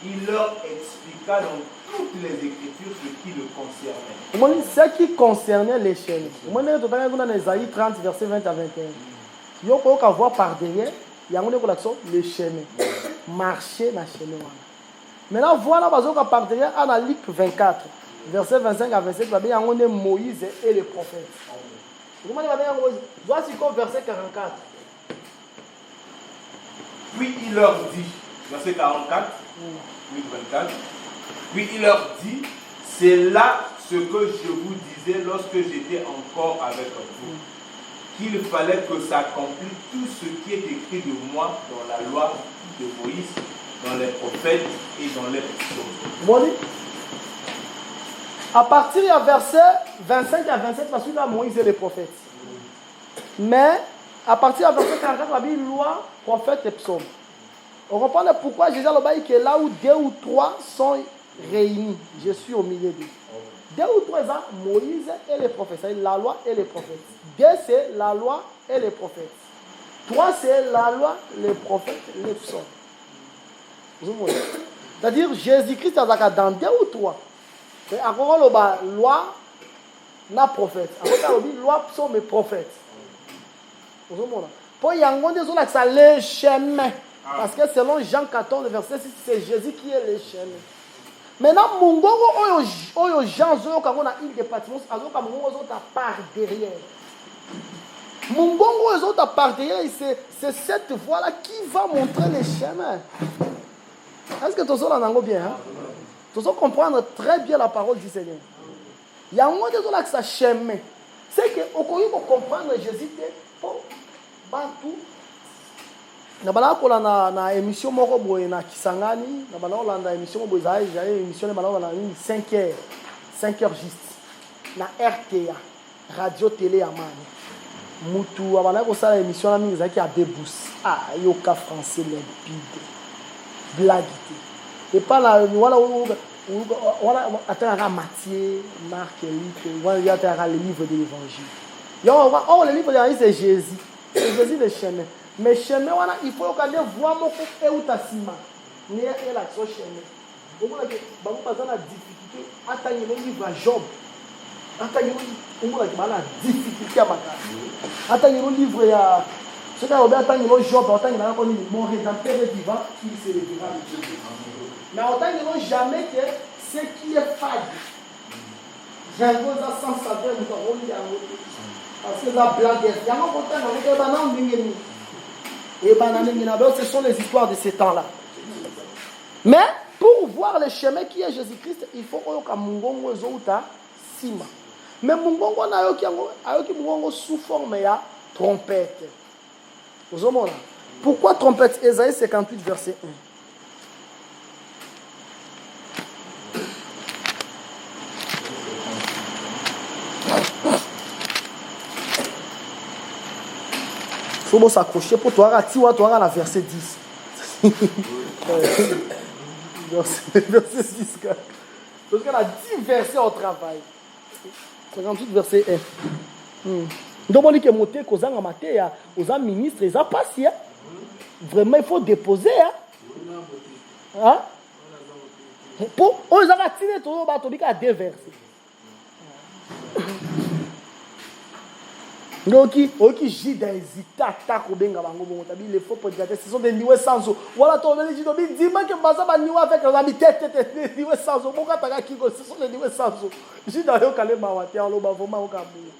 il leur expliqua dans toutes les Écritures ce qui le concernait. Ce qui concernait les chemins. Dans Ésaïe 30, verset 20 à 21. Il y a voir par derrière, il y a les chemins. Marcher dans les chemins. Maintenant, voilà par derrière, dans Luc 24, verset 25 à 27, il y a Moïse et les prophètes. Voici comme verset 44. Puis il leur dit, verset 44, Luc 24, puis il leur dit, c'est là ce que je vous disais lorsque j'étais encore avec vous, qu'il fallait que s'accomplisse tout ce qui est écrit de moi dans la loi de Moïse, dans les prophètes et dans les psaumes. À partir du verset 25 à 27, parce qu'il y a Moïse et les prophètes. Mais à partir du verset 44, il y a une loi, prophète et psaume. On comprend pourquoi Jésus a dit que là où 2 ou 3 sont réunis, je suis au milieu d'eux. 2 ou 3, c'est Moïse et les prophètes, c'est la loi et les prophètes. 2, c'est la loi et les prophètes. 3, c'est la loi, les prophètes, les psaumes. C'est-à-dire, Jésus-Christ est dans 2 ou 3. C'est encore la loi, la prophète. Encore la loi, psaume et prophète. Pour y avoir des gens qui sont les chemins. Parce que selon Jean 14, verset 6, c'est Jésus qui est le chemin. Maintenant, mon Jean, qui a une des bâtiments, par derrière. Mungongo les autres appartenir, c'est cette voie-là qui va montrer les chemins. Est-ce que tout ça là bien? Hein? Tout ça comprendre très bien la parole du Seigneur. Il y a un moment de là que ça chemin. C'est que au Congo pour comprendre Jésus pour partout. Na bala ko na émission moko boye na Kisangani, na bala na émission boye j'ai émission na bala na 5h juste. Na RTA, radio télé amani. Mutu abana ko sala émission na mingi zaki a debous. Ah, yoka français limpide. Blaguité. Et pas là voilà attends Matthieu, Marc, Luc, voilà il y a le livre de l'évangile. Oh le livre de l'évangile c'est Jésus. C'est Jésus le chemin. Mais chemin wana il faut qu'on voit mon côté où ta sima. Ni elle a son chemin. Au moins que ba ko pas na difficulté attendre le livre à Job. Attendre au moins que ba la difficulté à maka. Attendre le livre ya ce qu'on va attendre le Job, attendre na ko ni mon rédempteur vivant qui se révélera de Dieu. Mais attendre jamais que ce qui est fade. J'ai un gros sans savoir nous avons lu à parce que la blague il y a mon côté avec banan ngeni. Et ce sont les histoires de ces temps-là. Mais pour voir le chemin qui est Jésus-Christ, il faut que Mungongo Zouta Sima. Mais Mungongo na yoki Mungongo sous forme de trompette. Pourquoi trompette? Ésaïe 58, verset 1. Il faut s'accrocher pour toi, tu vois la verset 10. Verset 10. Parce qu'il y a 10 versets au travail. 58 verset 1. Donc on dit que monter aux amateurs, aux ministres, ils ont passé. Vraiment, il faut déposer. Hein? Pour on les a tiré tout le bateau à 2 versets. Donc, qui gît d'hésiter à taper au benga bango bon tabi les faux prédicateurs ce sont des niveaux sans eau. Voilà ton venez dit dis-moi que baza ba niveaux avec les amis tête niveaux sans eau. Pourquoi t'as qui ce sont des niveaux sans eau. Gît dans le calé mawate en loba vraiment au Cameroun.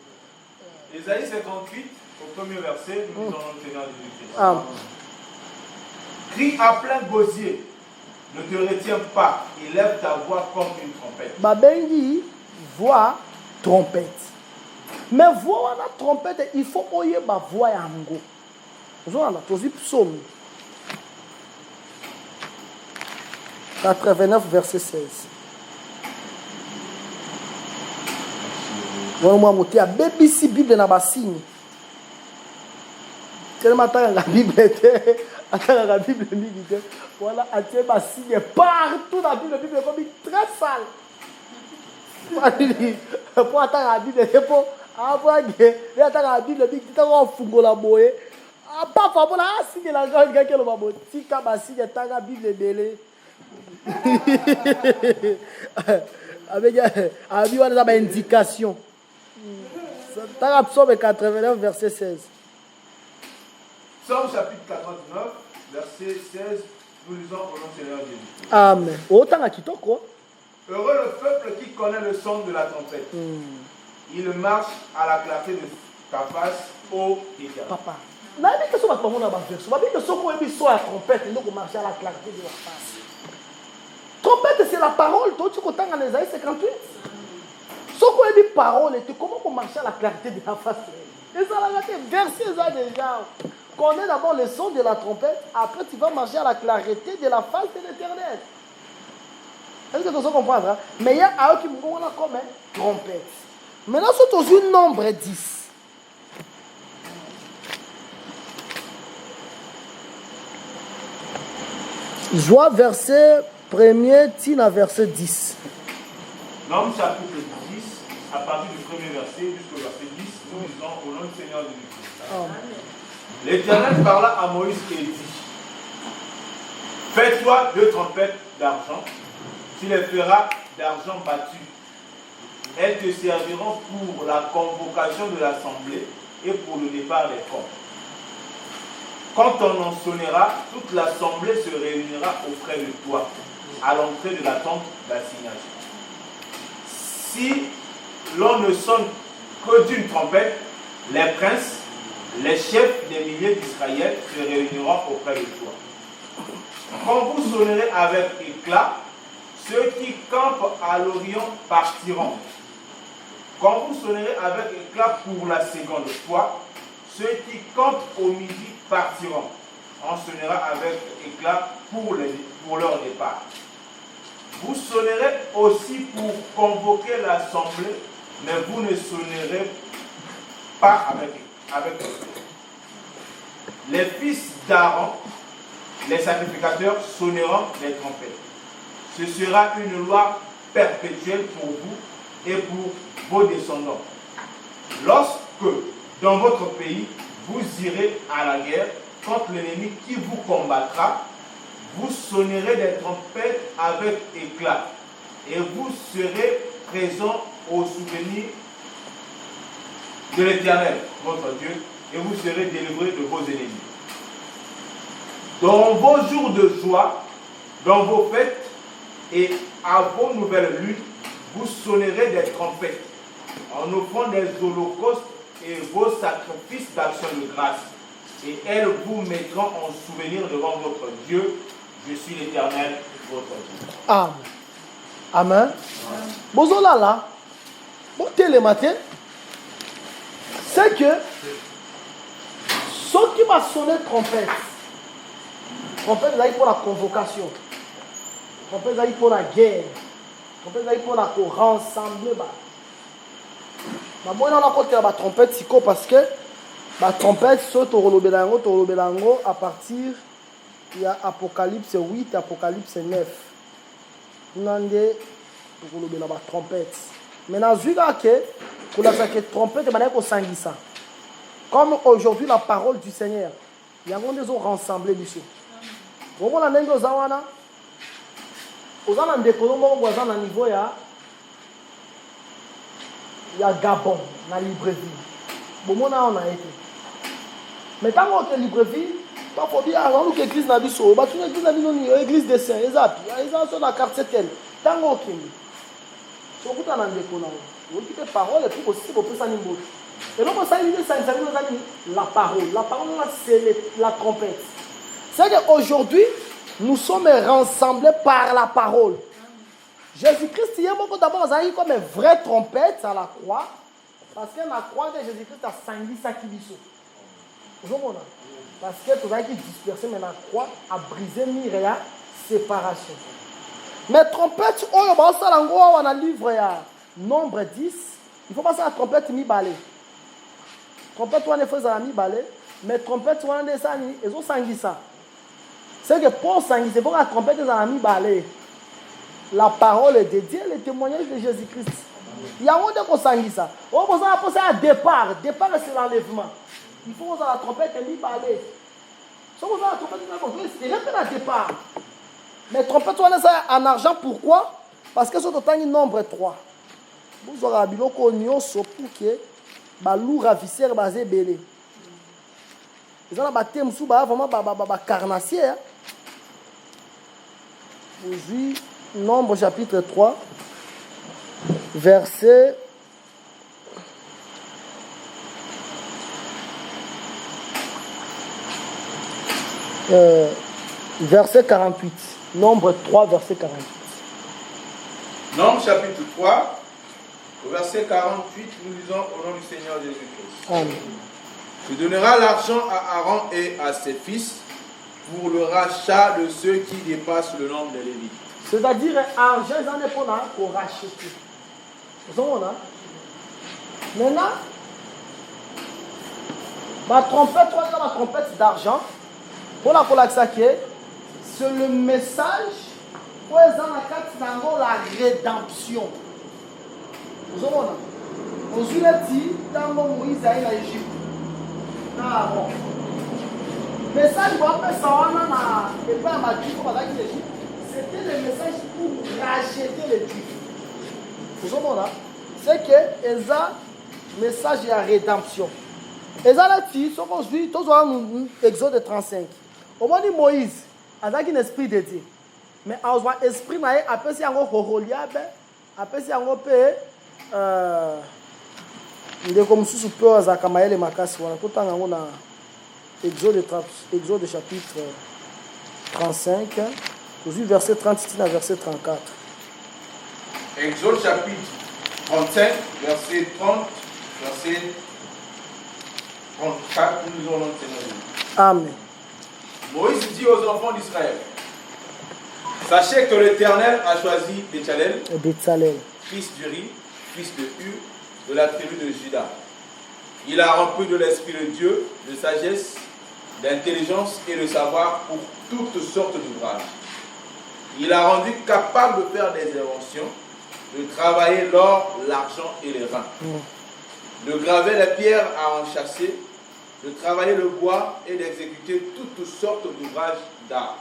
Ésaïe 58 au premier verset nous lisons le Seigneur Jésus-Christ. Amen. Crie à plein gosier. Ne te retiens pas, élève ta voix comme une trompette. Babengi voix trompette. Mais voix la trompette, il faut oyer ma voix yango. Vous avez entendu psaume 89 verset 16. Moi monter à BBC Bible na basini. Tellement tant la Bible était attends la Bible militaire. Voilà, attirer basini partout dans la Bible est comme très sale. Pour attendre la Bible pour avoir que attendre la Bible dit que tu vas fungo la boye. Ah pas favor là si que la grande gars qui le babo tika basini tant la Bible belé. Avec abi on a une indication. Dans la Psaume 89 verset 16. Psaume chapitre 49 verset 16. Nous lisons au nom du Seigneur Jésus. Amen. Autant à kitoko. Heureux le peuple qui connaît le son de la trompette. Il marche à la clarté de ta face, ô Éternel. Papa. N'a dit que ce soit pas mon verset. On va dire que ce qu'on dit soit la trompette, il faut marcher à la clarté de la face. Trompette, c'est la parole. Toi, tu comptes en Ésaïe 58. Ce qu'on dit parole, c'est comment on marcher à la clarté de la face. Et ça, là, verset ça déjà. Connais d'abord le son de la trompette, après tu vas marcher à la clarté de la face de l'Éternel. Est-ce que tu as compris? Mais il y a un qui me dit comme trompette. Maintenant, c'est dans un nombre 10. Je vois verset 1er, tina verset 10. Nombre chapitre 10, à partir du premier verset jusqu'au verset 10, nous lisons au nom du Seigneur Jésus-Christ. L'Éternel parla à Moïse et dit: fais-toi 2 trompettes d'argent, tu les feras d'argent battu. Elles te serviront pour la convocation de l'assemblée et pour le départ des corps. Quand on en sonnera, toute l'assemblée se réunira auprès de toi, à l'entrée de la tente d'assignation. Si l'on ne sonne que d'une trompette, les princes, les chefs des milliers d'Israël se réuniront auprès de toi. Quand vous sonnerez avec éclat, ceux qui campent à l'Orient partiront. Quand vous sonnerez avec éclat pour la seconde fois, ceux qui campent au midi partiront. On sonnera avec éclat pour leur départ. Vous sonnerez aussi pour convoquer l'assemblée, mais vous ne sonnerez pas avec éclat. Les fils d'Aaron, les sacrificateurs, sonneront les trompettes. Ce sera une loi perpétuelle pour vous et pour vos descendants. Lorsque, dans votre pays, vous irez à la guerre contre l'ennemi qui vous combattra, vous sonnerez des trompettes avec éclat et vous serez présents au souvenir de l'Éternel, votre Dieu, et vous serez délivrés de vos ennemis. Dans vos jours de joie, dans vos fêtes et à vos nouvelles lunes, vous sonnerez des trompettes en offrant des holocaustes et vos sacrifices d'action de grâce. Et elles vous mettront en souvenir devant votre Dieu. Je suis l'Éternel, votre Dieu. Amen. Amen. Bozola là, bon le matin, c'est que ceux qui vont sonner trompette là pour la convocation, trompette là pour la guerre, trompette là pour la rassembler. On a côté la trompette siko parce que la trompette saute au Belango à partir il y a Apocalypse 8 Apocalypse 9. On a des trompette. Maintenant vu que pour la trompette il ça. Comme aujourd'hui la parole du Seigneur, il y a des autres rassemblés dessus. Vous voyez les gens zawana aux gens en décolombo voisin à niveau il y a Gabon na Libreville. Bon on a été. Mais tant que Libreville, pas faut dire alors que l'église n'a biso, bah tu l'église n'a biso ni église des saints, ils ont sur la carte telle. Tant que so kuta na ndeko na wo qui te parole et puis aussi pour ça nimbo. Et donc ça il dit ça la parole là c'est la trompette. C'est qu'aujourd'hui nous sommes rassemblés par la parole. Jésus-Christ il y a beaucoup d'abord comme une vraie trompette à la croix parce que la croix de Jésus-Christ a sangui ça qui biso. Parce que tout ça qui dispersé mais la croix a brisé la séparation. Mais trompette, on a livre nombre 10. Il faut passer à la trompette mi-balé. Trompette, on a fait ça mi-balé. Mais trompette, on a des ça, ils ont sangui ça. C'est que pour sangui, c'est pour la trompette, ils ont mi-balé. La parole est de Dieu, le témoignage de Jésus-Christ. Il y a un monde qui sangui ça. On peut passer à départ. Départ, c'est l'enlèvement. Il faut que la trompette mi-balé. Si vous avez la trompette, c'est un départ. Mais trompette, on a ça en argent, pourquoi? Parce que c'est autant un nombre 3. Vous aurez un biloko nyonso pour que balou ravisseur basé belé. Ils ont un baptême sous vraiment carnassier. Aujourd'hui, Nombre chapitre 3, verset verset 48. Nombre 3, verset 48. Nombre chapitre 3, au verset 48, nous lisons au nom du Seigneur Jésus-Christ. Amen. Tu donneras l'argent à Aaron et à ses fils pour le rachat de ceux qui dépassent le nombre des Lévites. C'est-à-dire, argent, j'en ai pour racheter. Vous voyez, maintenant, ma trompette, la trompette d'argent, pour la c'est le message pour la rédemption. Vous voyez, aujourd'hui, dit, dans Moïse a en Égypte, le message c'était le message pour racheter les Juifs. Vous voyez, c'est que ils ont message de rédemption. Ils ont dit, ce qu'on suit, tous ont Exode 35. Au moment de Moïse, il y a un esprit de Dieu. Mais en un esprit, après c'est un Horoliab, après c'est un ndeko mosusu mpe azalaka mayele makasi wana totanga yango na Exode chapitre 35 tozwi verset 30 na verset 34. Exode chapitre 35 verset 30 verset 34, nous allons l'enseigner. Amen. Moïse dit aux enfants d'Israël: Sachez que l'Éternel a choisi Bétzalel, fils d'Uri, fils de Hur, de la tribu de Juda. Il a rempli de l'Esprit de Dieu, de sagesse, d'intelligence et de savoir pour toutes sortes d'ouvrages. Il a rendu capable de faire des inventions, de travailler l'or, l'argent et les reins, de graver les pierres à enchâsser, de travailler le bois et d'exécuter toutes sortes d'ouvrages d'art.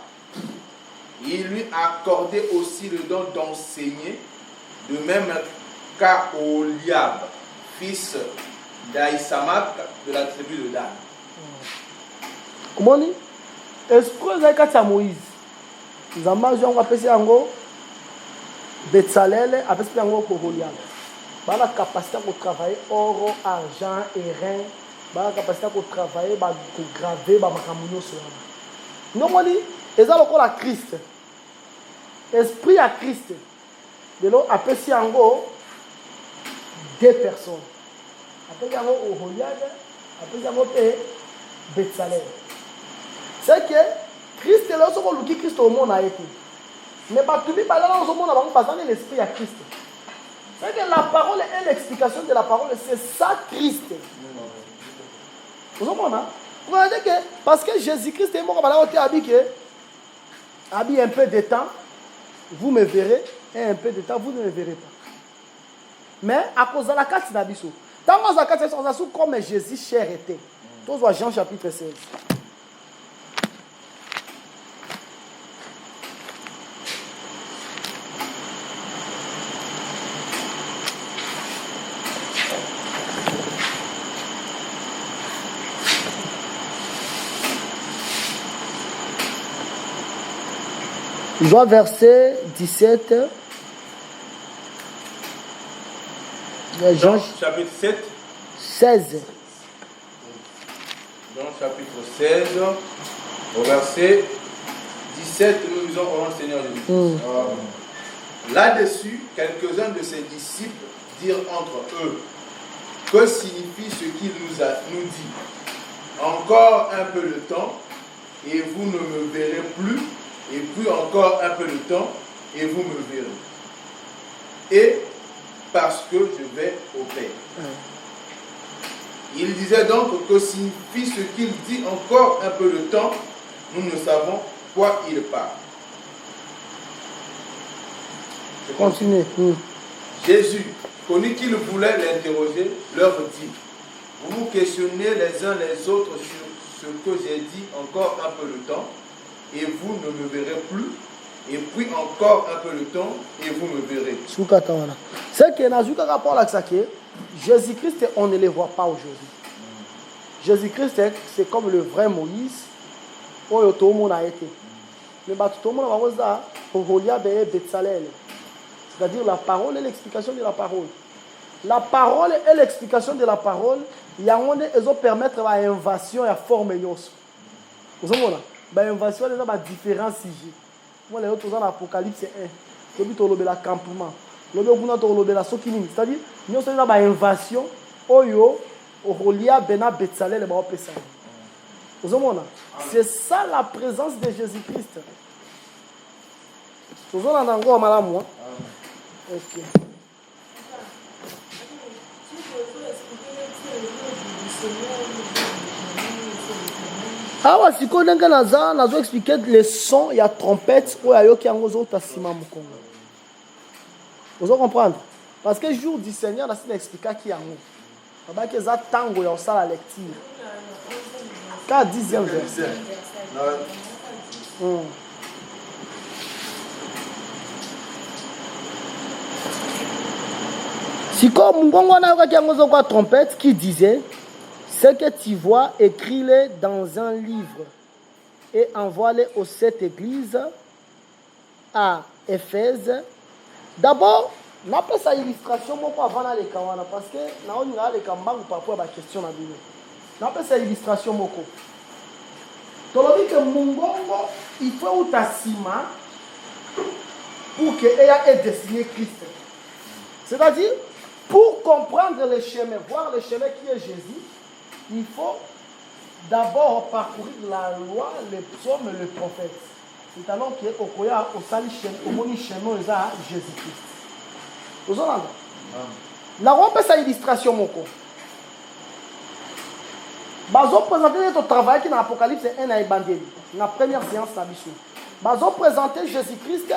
Il lui a accordé aussi le don d'enseigner, de même qu'Aholiab, fils d'Aïsamak de la tribu de Dan. Comment dit? Esprit de Moïse. Zamba Jean appelle yango Bétzalel, appelle yango Aholiab. La capacité de travailler or, argent et rein. La capacité de travailler, de graver, de sur non, moi dit, et ça encore la Christ. Esprit à Christ. De l'eau appelle yango deux personnes. Appelle yango Aholiab, appelle yango Bétzalel. C'est que Christ est là, ce qu'on dit Christ au monde a été. Mais pas tout le monde a pas l'esprit à Christ. C'est que la parole et l'explication de la parole, c'est ça Christ. Vous comprenez? Vous voyez que parce que Jésus-Christ est mort, habillé un peu de temps, vous me verrez, et un peu de temps, vous ne me verrez pas. Mais à cause de la carte d'Abisso, tant que la carte d'Abisso, comme Jésus cher était. Tous voient Jean chapitre 16. Je vois verset 17. Jean chapitre 7. 16. Jean chapitre 16, au verset 17, nous lisons au nom du Seigneur Jésus. Là-dessus, quelques-uns de ses disciples dirent entre eux: que signifie ce qu'il nous dit? Encore un peu de temps, et vous ne me verrez plus, et puis encore un peu de temps, et vous me verrez. Et parce que je vais au Père. Il disait donc: que signifie ce qu'il dit? Encore un peu de temps, nous ne savons quoi il parle. Je continue. Jésus, connu qu'il voulait l'interroger, leur dit: vous vous questionnez les uns les autres sur ce que j'ai dit encore un peu de temps, et vous ne me verrez plus, et puis encore un peu de temps, et vous me verrez. C'est que dans le rapport avec ça, Jésus-Christ, on ne les voit pas aujourd'hui. Jésus-Christ, c'est comme le vrai Moïse, où tout le monde a été. Mais tout le monde a dit Aholiab et Bétzalel. C'est-à-dire la parole et l'explication de la parole. La parole et l'explication de la parole, ils ont permettre l'invasion et la forme. Vous savez, l'invasion est dans différents sujets. Moi, les autres dans l'Apocalypse 1, le campement. C'est-à-dire, nous sommes dans l'invasion, c'est ça la présence de Jésus-Christ. Vous avez encore mal à moi. Ok. Ah ouais, si on a expliqué les sons, il y a trompette, il y a yoki angozo tasima mukongo. Vous comprenez? Parce que le jour du Seigneur, on a expliqué qui est en haut. Il y a un tango, il y a la lecture. 10e verset. Si comme on a une trompette qui disait: ce que tu vois, écris-le dans un livre et envoie-le aux 7 églises à Éphèse. D'abord, N'appelle ça illustration, moi, avant les kawana, parce que on a les kambangu par rapport à la question à Bible. N'appelle ça illustration, moko. Tu as dit que Mungongo, il faut que tu pour qu'il ait destiné Christ. C'est-à-dire, pour comprendre le chemin, voir le chemin qui est Jésus, il faut d'abord parcourir la loi, les psaumes et les prophètes. C'est alors qu'il y a au sali chemin à Jésus-Christ. Vous entendez? La on peut sa illustration, moko. Bazo présenter notre travail qui est dans l'Apocalypse 1 à Évangile, dans la première séance d'Abissou. Bazo présenter Jésus-Christ,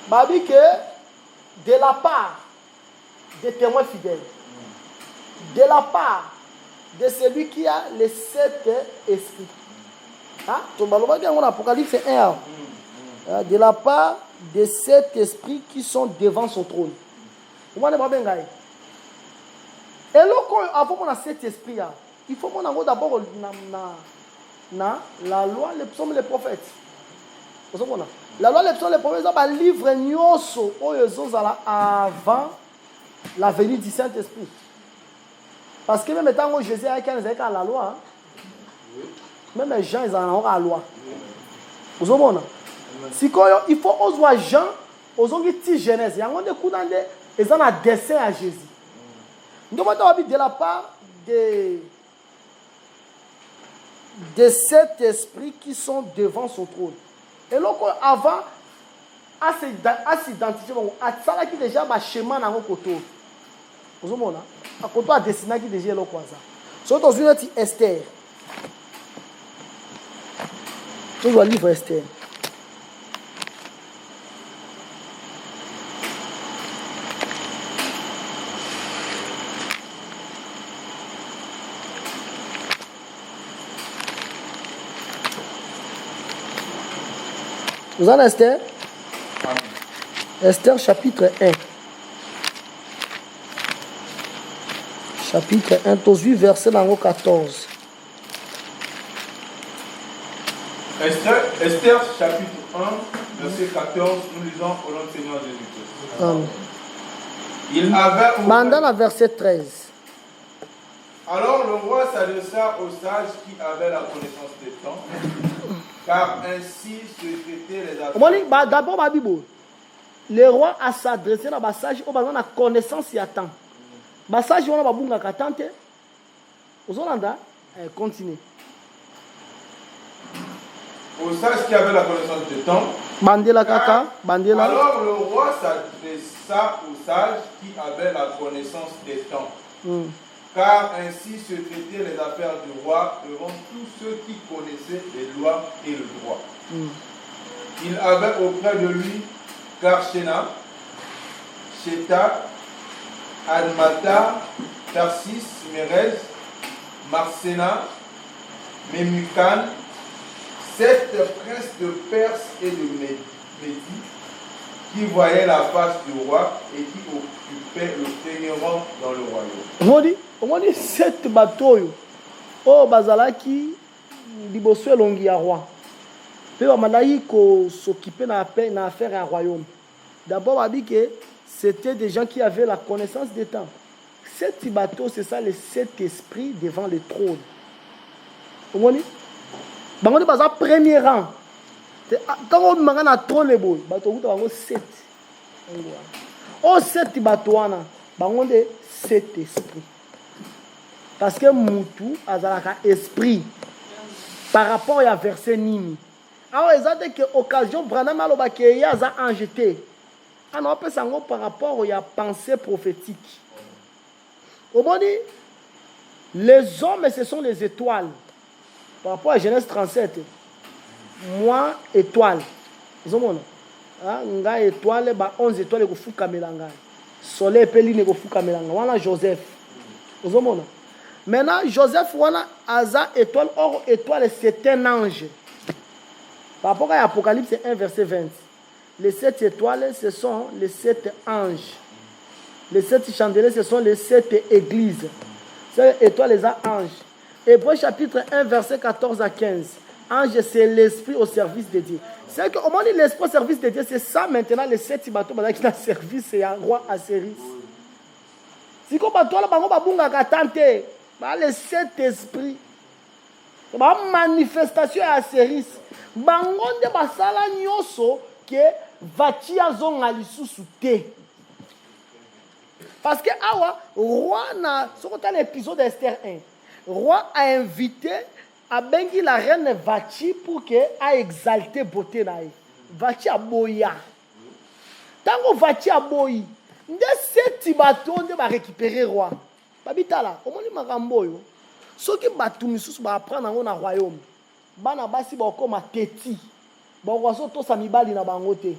babi que de la part des témoins fidèles, de la part de celui qui a les 7 esprits. Hein? L'Apocalypse 1 de la part des 7 esprits qui sont devant son trône. Vous voyez pas bien, gars? Et là, avant qu'on a 7 esprits, il faut qu'on ait d'abord la loi, les psaumes et les prophètes. La loi, les psaumes et les prophètes, c'est un livre nyoso avant la venue du Saint-Esprit. Parce que même étant Jésus a la loi, même les gens, ils ont la loi. Vous comprenez? Si il faut oser Jean, oser petit Genèse, il y a des coups dans des, ils ont un dessin à Jésus. Nous avons de la part des 7 esprits qui sont devant son trône. Et donc, avant, à s'identifier, à ça qui déjà ma chemin dans mon côté. Vous comprenez? À côté à dessiner qui déjà le quoi ça. Sur dans une autre Esther. Tu dois livre Esther. Vous en Esther? Esther chapitre 1. Chapitre 1, tu verset 14. Esther chapitre 1, verset 14, nous lisons au nom du Seigneur Jésus-Christ. Amen. Il avait... Mandant la verset 13. Alors le roi s'adressa aux sages qui avaient la connaissance des temps, car ainsi se traitaient les affaires. D'abord, ma Bible. Le roi a s'adressé à la sage, au besoin de la connaissance y attend. La sage, on a besoin de tante. Vous entendez? Continue. Aux sages qui avaient la connaissance des temps. Bandela kaka, bandela. Alors le roi s'adressa aux sages qui avaient la connaissance des temps. Car ainsi se traitaient les affaires du roi devant tous ceux qui connaissaient les lois et le droit. Il avait auprès de lui Karshena, Sheta, Admata, Tarsis, Mérez, Marsena, Memucan, 7 princes de Perse et de Médie, qui voyaient la face du roi et qui occupaient le premier rang dans le royaume. On dit 7 bateaux. Oh, Bazalaki, Liboso et Longi à roi. Puis on m'a dit qu'on s'occupait dans l'affaire à royaume. D'abord, on a dit que c'était des gens qui avaient la connaissance des temps. 7 bateaux, c'est ça, les 7 esprits devant le trône. Vous voyez? On dit que premier rang. Quand on a un trône, on a 7. Oh, 7 bateaux, on a 7 esprits. Parce que Moutou a un esprit par rapport à verset Nini. Alors, ils ont dit que l'occasion, Branham a été enjeté. On appelle ça par rapport à la pensée prophétique. Au moment les hommes, ce sont les étoiles. Par rapport à Genèse 37, moi, étoile. Ils ont dit, étoile, 11 étoiles, il faut kamelanga. Soleil, peli, il faut kamelanga. Voilà Joseph. Ils ont dit, maintenant, Joseph, voilà, Aza, étoile, or, étoile, c'est un ange. Par rapport à l'Apocalypse 1, verset 20. Les 7 étoiles, ce sont les 7 anges. Les 7 chandeliers, ce sont les 7 églises. Ces étoiles, les anges. Hébreux chapitre 1, verset 14 à 15. ange, c'est l'esprit au service de Dieu. C'est que, au moment où l'esprit au service de Dieu, c'est ça maintenant, les 7 bateaux qui ont service, c'est un roi à service. Si vous avez les 7 esprits, la manifestation à service, bangonde basala nyoso que vatia zonga lisusu te. Parce que awa roi na sur l'épisode d'Esther 1, roi a invité a bengi la reine Vachi pour que a exalté beauté naï. Vachi a boya. Tango Vachi a boyi, nde 7 bateaux nde ba récupérer roi. Babitala, omoni makambo yo. Soki batu misusu ba prendre ngo na royaume. Bana basi ba koma teti. Ba waso to sa mibali na bango te.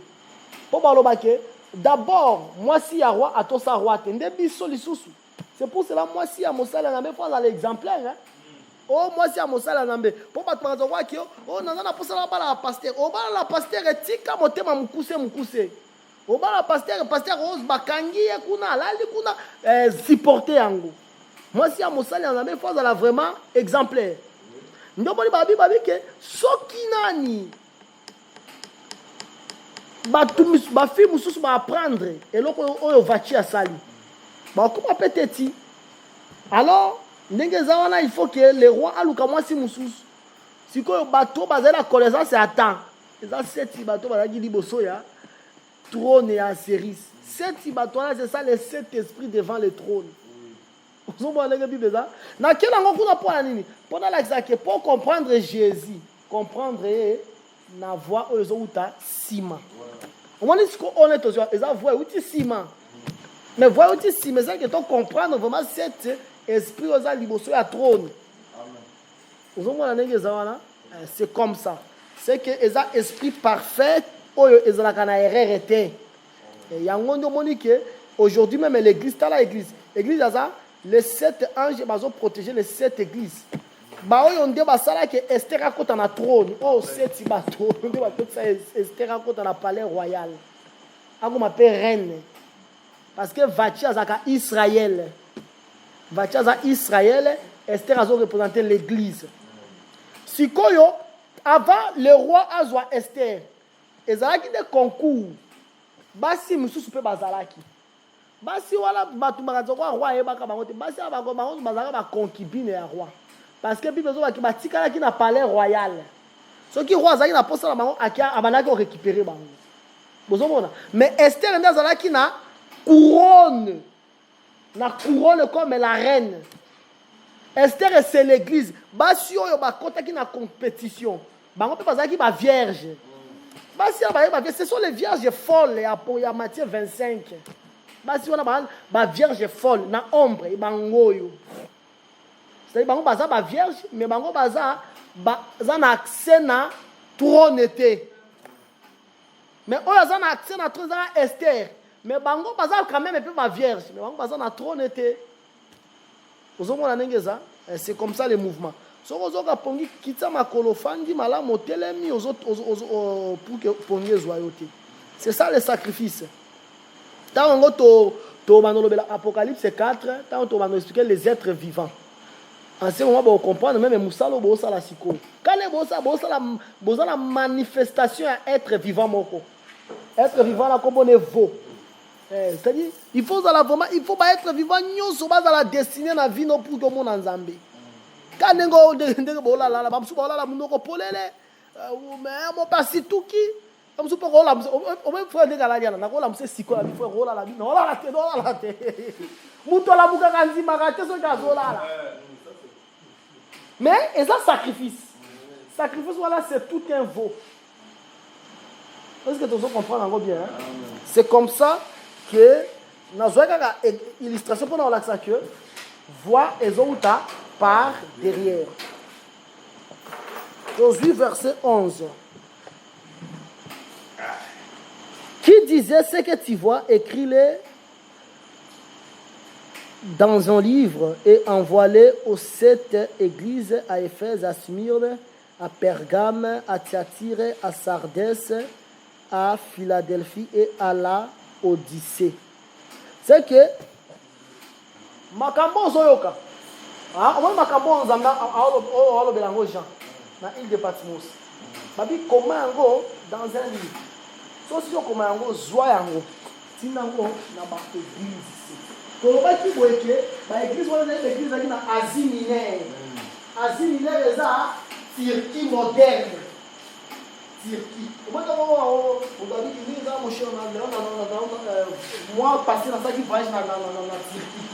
Po baloba ke d'abord moi si ya roi a to sa roi te nde biso lisusu. C'est pour cela moi si ya mosala na me faut dans l'exemplaire hein. Oh moi si ya mosala na me po ba tmanzo kwa ki oh nana na posala bala pasteur. Oh bala la pasteur etika motema mukuse. Oh bala pasteur rose bakangi kuna lali kuna supporter yango. Moi, si à Moussali, on a mis fois vraiment exemplaire. Nous avons dit que Sokinani, ma fille Moussous va apprendre et l'autre on va tuer à Sali. Comment peut-être alors, il faut que les rois alouka moi si Moussous. Si que bateau basé la connaissance c'est à temps. Et ça 7 bateaux basé qui dit bosoya trône et à série. 7 bateaux là c'est ça les 7 esprits devant le trône. Pour comprendre Jésus, comprendre la voix aux autres, Sima. On dit qu'on est aux autres, la voix est Sima. Mais voix est Sima, c'est que tu comprends vraiment cet esprit aux autres, à trône. C'est comme ça. C'est que les esprit parfait, ils ont la erreur été. Et il y a un monde qui aujourd'hui même l'église, t'as l'église. L'église, les 7 anges vont protéger les 7 églises. On dit que Esther raconte un trône. Oh, 7 bateaux. Esther raconte un palais royal. On m'appelle reine. Parce que Vachi a Israël. Vachi a Israël. Esther a représenté l'église. Si avant le roi a Esther, ils ont des concours. Basi Moussou peut bazalaki. Basi wala batu bakazoka roi ebaka bango te basi abako bango bazaka ba concubine ya roi parce que bibezo ba ki batikala ki na palais royal so ki roi zaki na posa la bango akia abanaki o récupérer bango bozomona mais Esther ndazala ki na couronne comme la reine. Esther c'est l'église basi oyo bakota ki na compétition bango pe bazaki ba vierge basi ba ce sont les vierges folles ya Matthieu 25. Basi on a ba vierge folle na ombre et bangoyo. C'est bango baza ba vierge mais bango baza na accès na trône été. Mais oyo za na accès na trône za Esther mais bango baza quand même un peu ba vierge mais bango baza na trône été. Ozomona nengeza c'est comme ça les mouvements. So ozoka pongi kitsa makolo fandi mala motelemi pour que pongi zoyoté. C'est ça le sacrifice. Tant que l'Apocalypse 4, tant que tu expliquer les êtres vivants. En ce moment, on comprend même Moussalo Bosa la Siko. Quand les Bosa la manifestation à être vivant, moko. Être vivant, là, comme on est vaut. C'est-à-dire, il faut être vivant, nous sommes dans la destinée de la vie pour tout le monde en Zambie. Quand on est on passe tout qui. Comme si on a au même frère de Galadiana, on a un siko, il faut rola la vie. Non, la tête, non, la tête. Mouton la bouca quand il m'a raté ce gazon là. Mais et ça sacrifice. Sacrifice voilà, c'est tout un veau. Est-ce que tu comprends encore bien? C'est comme ça que dans une illustration pour l'accent que voix et autres par derrière. Josué verset 11. Qui disait ce que tu vois, écris-le dans un livre et envoie-le aux 7 églises, à Éphèse, à Smyrne, à Pergame, à Thyatire, à Sardès, à Philadelphie et à la Odyssée. C'est que makambo zoyoka. Ah, on makambo nzamba alo belango Jean. dans l'île de Patmos. Babi comment yango dans un livre. Sauf si on comment yango zoa yango. Tinango na ba église ici. Pour ba ki boyeke, ba église on a l'église qui na Asie mineure. Asie mineure eza Turquie moderne. Turquie. Moi on doit dire que nous mon cher moi passé dans ça qui voyage na Turquie.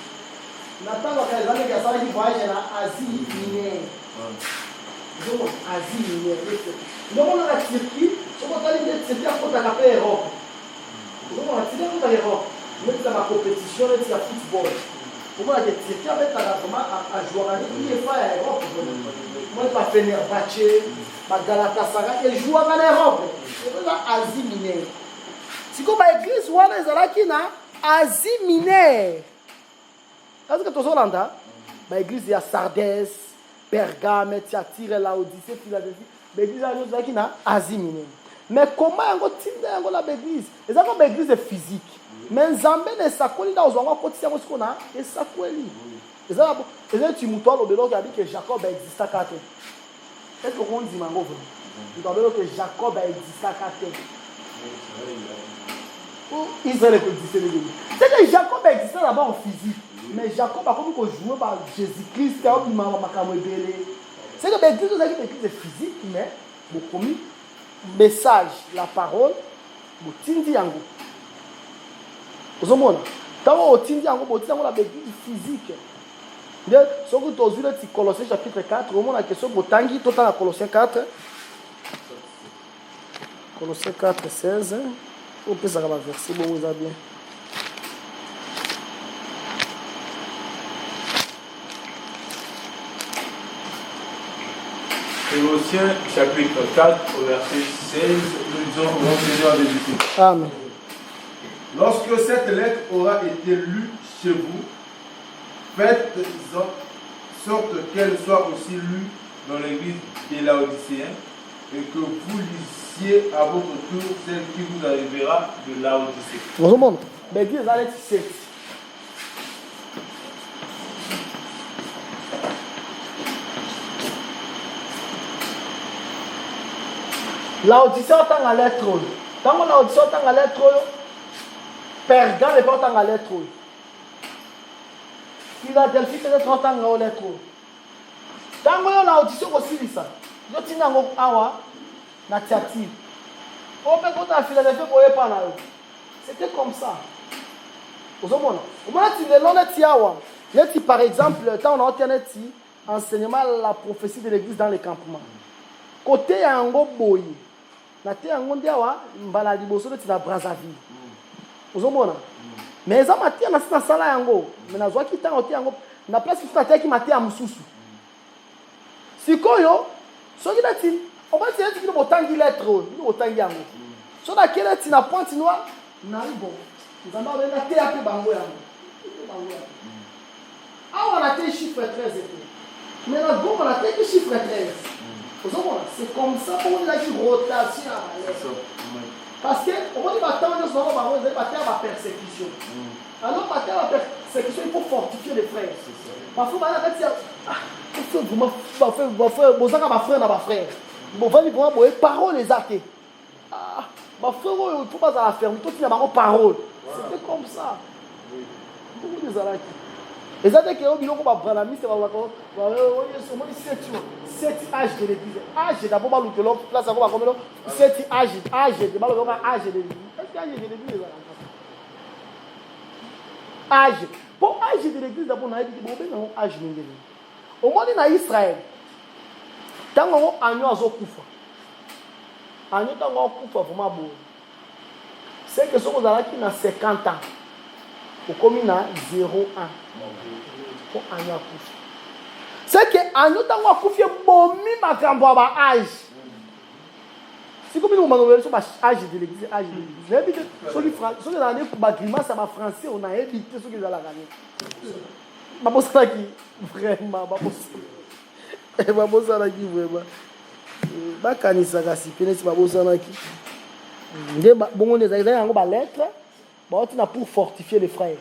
Natanga ka ezali ya ça qui voyage na Asie mineure. Donc Asie mineure. Donc on a la Turquie, on a dit que c'est bien pour la Europe. Donc on a tiré pour l'Europe. Mais dans la compétition, il y a football. On a dit que Turquie avec la à jouer il est pas à Europe. Moi je pas Fenerbahçe, ma Galatasaray et joue en Europe. C'est dans Asie mineure. Si comme l'église wana ezalaki na Asie mineure. Est-ce que tu as entendu? L'église il y a Sardes, Pergame, Thyatire, Laodicée, Philadelphie. L'église est en Asie mineure. Mais comment on a la l'église? C'est une église physique. Mais Nzambe ne s'accorde pas aux gens qui ont dit que c'est ça. C'est un timouton au delà qui a dit que Jacob existe à quatre. Est-ce que on dit mango? Il doit dire que Jacob existe à quatre. Israël existait l'église. C'est que Jacob existait là-bas en physique. Mais Jacob a comme joué par Jésus-Christ, c'est que l'église est une église physique, mais beaucoup message, la parole, vous tindi yango. Vous avez vu? Quand vous tindi yango, vous tindi la église physique. Ce que tu as vu dans Colossiens chapitre 4, vous avez la question de tangi, tout dans Colossiens 4. Colossiens 4, 16. Vous pouvez savoir le verset, bon, vous avez bien. Colossiens chapitre 4 au verset 16, nous disons au Seigneur Jésus-Christ. Amen. Lorsque cette lettre aura été lue chez vous, faites en sorte qu'elle soit aussi lue dans l'église des Laodicéens et que vous lisiez à votre tour celle qui vous arrivera de Laodicée. Bonjour, l'église a été 7. Laodicée entend la lettre. Quand Laodicée entend la lettre, Pergame n'est pas entend la lettre. Philadelphie peut-être entend la lettre. Quand Laodicée aussi ça, je tiens à awa na Thyatire. On peut compter à Philadelphie pour y parler. C'était comme ça. Vous avez vu? Par exemple, quand on a enseignement la prophétie de l'église dans les campements. Côté yango boy. Na te yango ndiawa mbala liboso de la Brazzaville. Ozomona. Mais ça mati na sina sala yango. Mais na zwa kita ote yango na place tout attaque mati ya mususu. Sikoyo soki na ti on va dire que botangi lettre, ni botangi yango. So na kele ti na pointe noire na bon. Nous allons na te ape bango yango. Ah on a te chiffre 13 et mais na bon on a te chiffre 13. C'est comme ça qu'on a une rotation. Parce que, au moment où on a la persécution. Alors, la persécution, il faut fortifier les frères. Parfois, on va dire, parole les athées. Il ne faut pas la fermer. Toi, tu n'as pas parole. C'était comme ça. Beaucoup des alaki. Les athées qui ont dit qu'on va prendre la mise, c'est 7 âges de l'église. Âge d'abord, nous avons place à voir 7 âges. Âge de l'église. Est-ce qu'il y a âge de l'église? Âge. Pour âge de l'église, d'abord, on a dit que nous avons âge de l'église. Au moins, en Israël, quand on a un agneau à Zokufa, agneau à Zokufa, vraiment beau. C'est que ce que vous avez qui a 50 ans, au commun à 0,1. Pour agneau à Kufa. C'est que agneau à Kufa, bomi ma cambo à âge. Si comme nous m'avons sur âge de l'église, âge de l'église. Sur les Français, sur les années pour ma grimace, ça m'a français, on a évité ce qu'ils allaient gagner. Maman ça qui vraiment, maman ça qui vraiment. Ba kanisa kasi penesi maman ça qui. Nde bon on est dans ba lettre, ba on a pour fortifier les frères.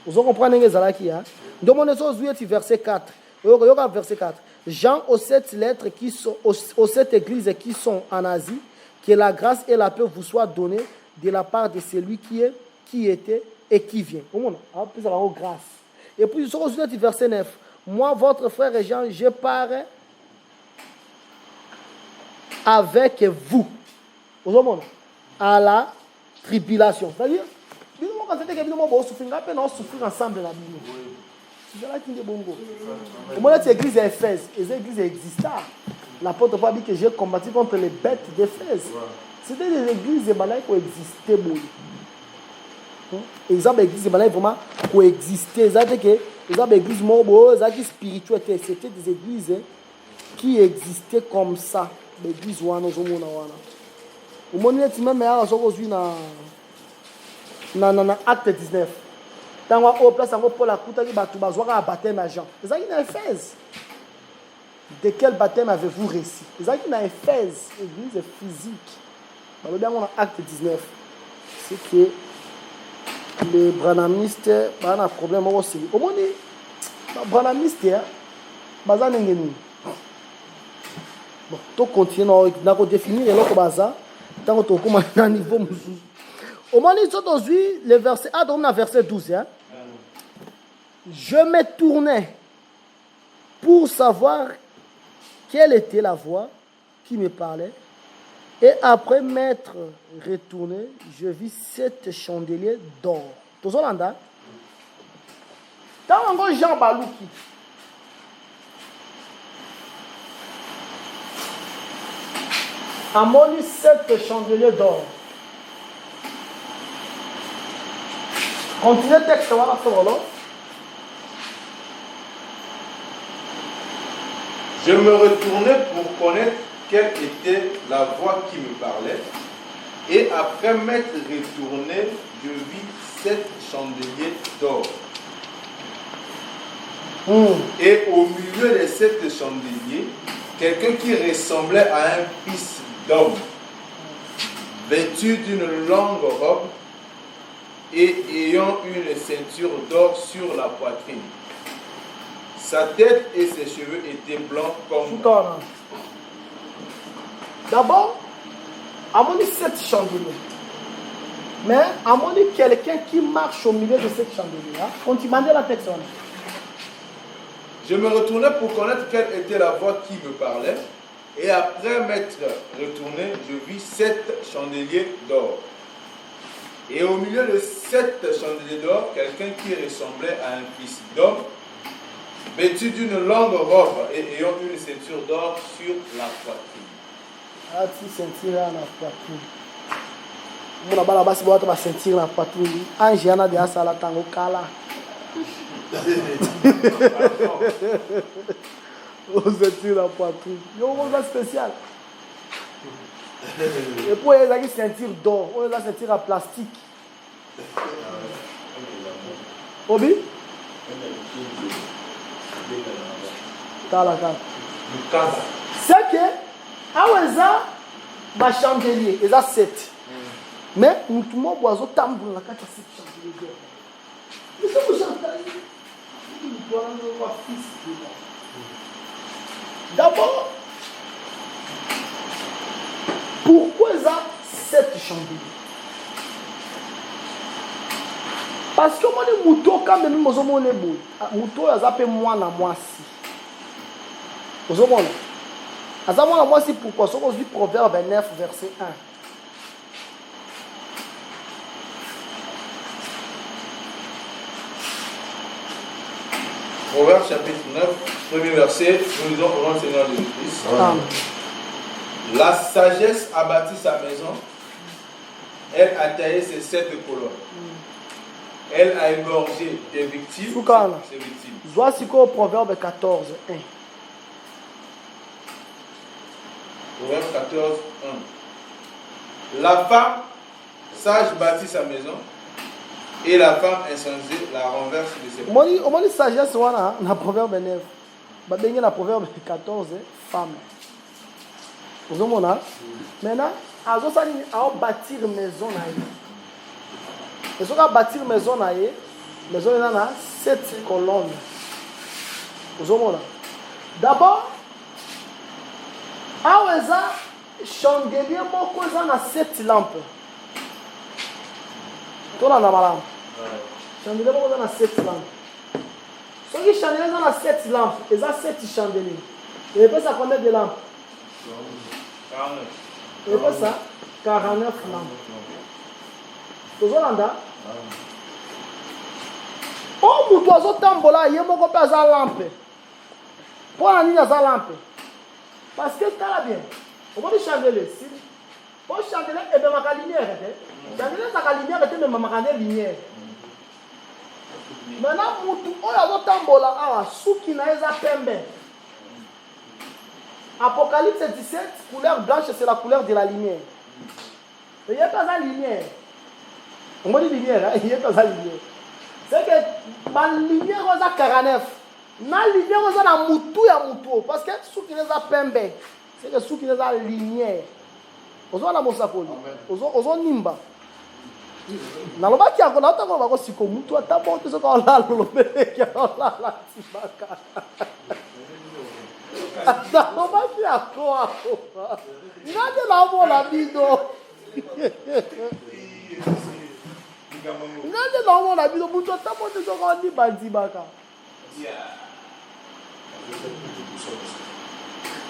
Vous comprenez les zalaki hein. Donc on est sur verset 4. Yoga verset 4. Jean aux 7 lettres qui sont aux 7 églises qui sont en Asie, que la grâce et la paix vous soient données de la part de celui qui est, qui était et qui vient. Grâce. Et puis, sur le verset 9, moi, votre frère Jean, je pars avec vous à la tribulation. C'est-à-dire, quand on souffrir ensemble. C'est là qu'il est bon. Au moins, l'église d'Éphèse, les églises existaient. L'apôtre Paul dit que j'ai combattu contre les bêtes d'Éphèse. C'était des églises qui existaient. Exemple, l'église vraiment coexistaient. C'est-à-dire que les églises spirituelles, c'était des églises qui existaient comme ça. L'église au moins, il y a même acte 19. Dans la place, Paul a un baptême à Jean. Vous avez une Éphèse. De quel baptême avez-vous réussi? Vous avez une Éphèse, église physique. Dans le acte 19, c'est que les branamistes ont un problème aussi. Au moins, les branamistes, ils ont un problème. Bon, tu continues à définir l'autre bazar. Tant que tu commences à niveau. Au moment où ils sont aujourd'hui, le verset, verset 12. Hein? Je me tournais pour savoir quelle était la voix qui me parlait. Et après m'être retourné, je vis 7 chandeliers d'or. Tout ça, là, dans un Jean Balouki. A moni 7 chandeliers d'or. Continuez le texte, voilà, Je me retournais pour connaître quelle était la voix qui me parlait. Et après m'être retourné, je vis 7 chandeliers d'or. Et au milieu des 7 chandeliers, quelqu'un qui ressemblait à un fils d'homme, vêtu d'une longue robe et ayant une ceinture d'or sur la poitrine. Sa tête et ses cheveux étaient blancs comme... D'abord, à mon 7 chandeliers. Mais à mon quelqu'un qui marche au milieu de cette chandeliers. On t'y demandait la texte. Je me retournais pour connaître quelle était la voix qui me parlait. Et après m'être retourné, je vis 7 chandeliers d'or. Et au milieu de 7 chandeliers d'or, quelqu'un qui ressemblait à un fils d'homme, vêtu d'une longue robe et ayant une ceinture d'or sur la poitrine. Ah, tu ceinture là la poitrine. Mon abala basi boite ma ceinture la poitrine. Angiana de asala tango kala. Oh, ceinture la poitrine. Yo, on a spécial. Et pour les gens qui ceinture d'or, on a ceinture en plastique. Obi? C'est que Aweza ma chandelier, ils ont 7. Mais nous tout le monde boit au tambour la 4 à 7 chandeliers d'or. Mais c'est pour chanter. D'abord, pourquoi ils ont 7 chandeliers? Parce que moi, les moutons, quand même, nous sommes les moutons. Moutons, ils appellent moi la moitié. Vous comprenez? Moi, moi, c'est pourquoi. Si on dit Proverbe 9, verset 1. Proverbe chapitre 9, premier verset, nous lisons au nom du Seigneur Jésus-Christ. La sagesse a bâti sa maison, elle a taillé ses 7 colonnes. Elle a égorgé des victimes. Ses victimes. Voici quoi au Proverbe 14, 1. Proverbe 14, 1. La femme sage bâtit sa maison et la femme insensée la renverse de ses pieds. Au moins, sagesse, on a dans Proverbe 9. Dans la Proverbe 14, femme. Vous voyez, maintenant, à bâtir une maison. Et si on bâtir une maison, maison a 7 colonnes. Vous voyez, d'abord, awa eza chandelier moko eza na 7 lampes. Tolanda malamu. Chandelier moko eza na 7 lampes. Soki chandelier eza na 7 lampes, eza 7 chandeliers. Et puis ça combien de lampes? 49. Et puis ça 49 lampes. Tozolanda? Oh, mutu azotambola ye moko mpe aza lampe. Mpo nini aza lampe? Parce que tala bien. Omoni chandelier si. Po chandelier ebemaka lumière te. Chandelier ezaka lumière te memamaka nde lumière. Maintenant mutu oyo azotambola awa suki na eza pembe. Apocalypse 17, couleur blanche, c'est la couleur de la lumière. Il n'y a pas de lumière. On dit lumière, il n'y a pas de lumière. C'est que la lumière est à 49. La lumière est à moutou ya moutou. Parce que ceux qui sont pembe, c'est que ceux qui sont à lumière. Ozo na mosakoli. Ozo nimba. Naloba ki akona ta ko ba ko siko mutu ata bo to ko la lobe ki la tibaka. Naloba ki akona. Ngade la bo la bido. Ngade la bo la bido mutu ata bo to ko ni bandibaka.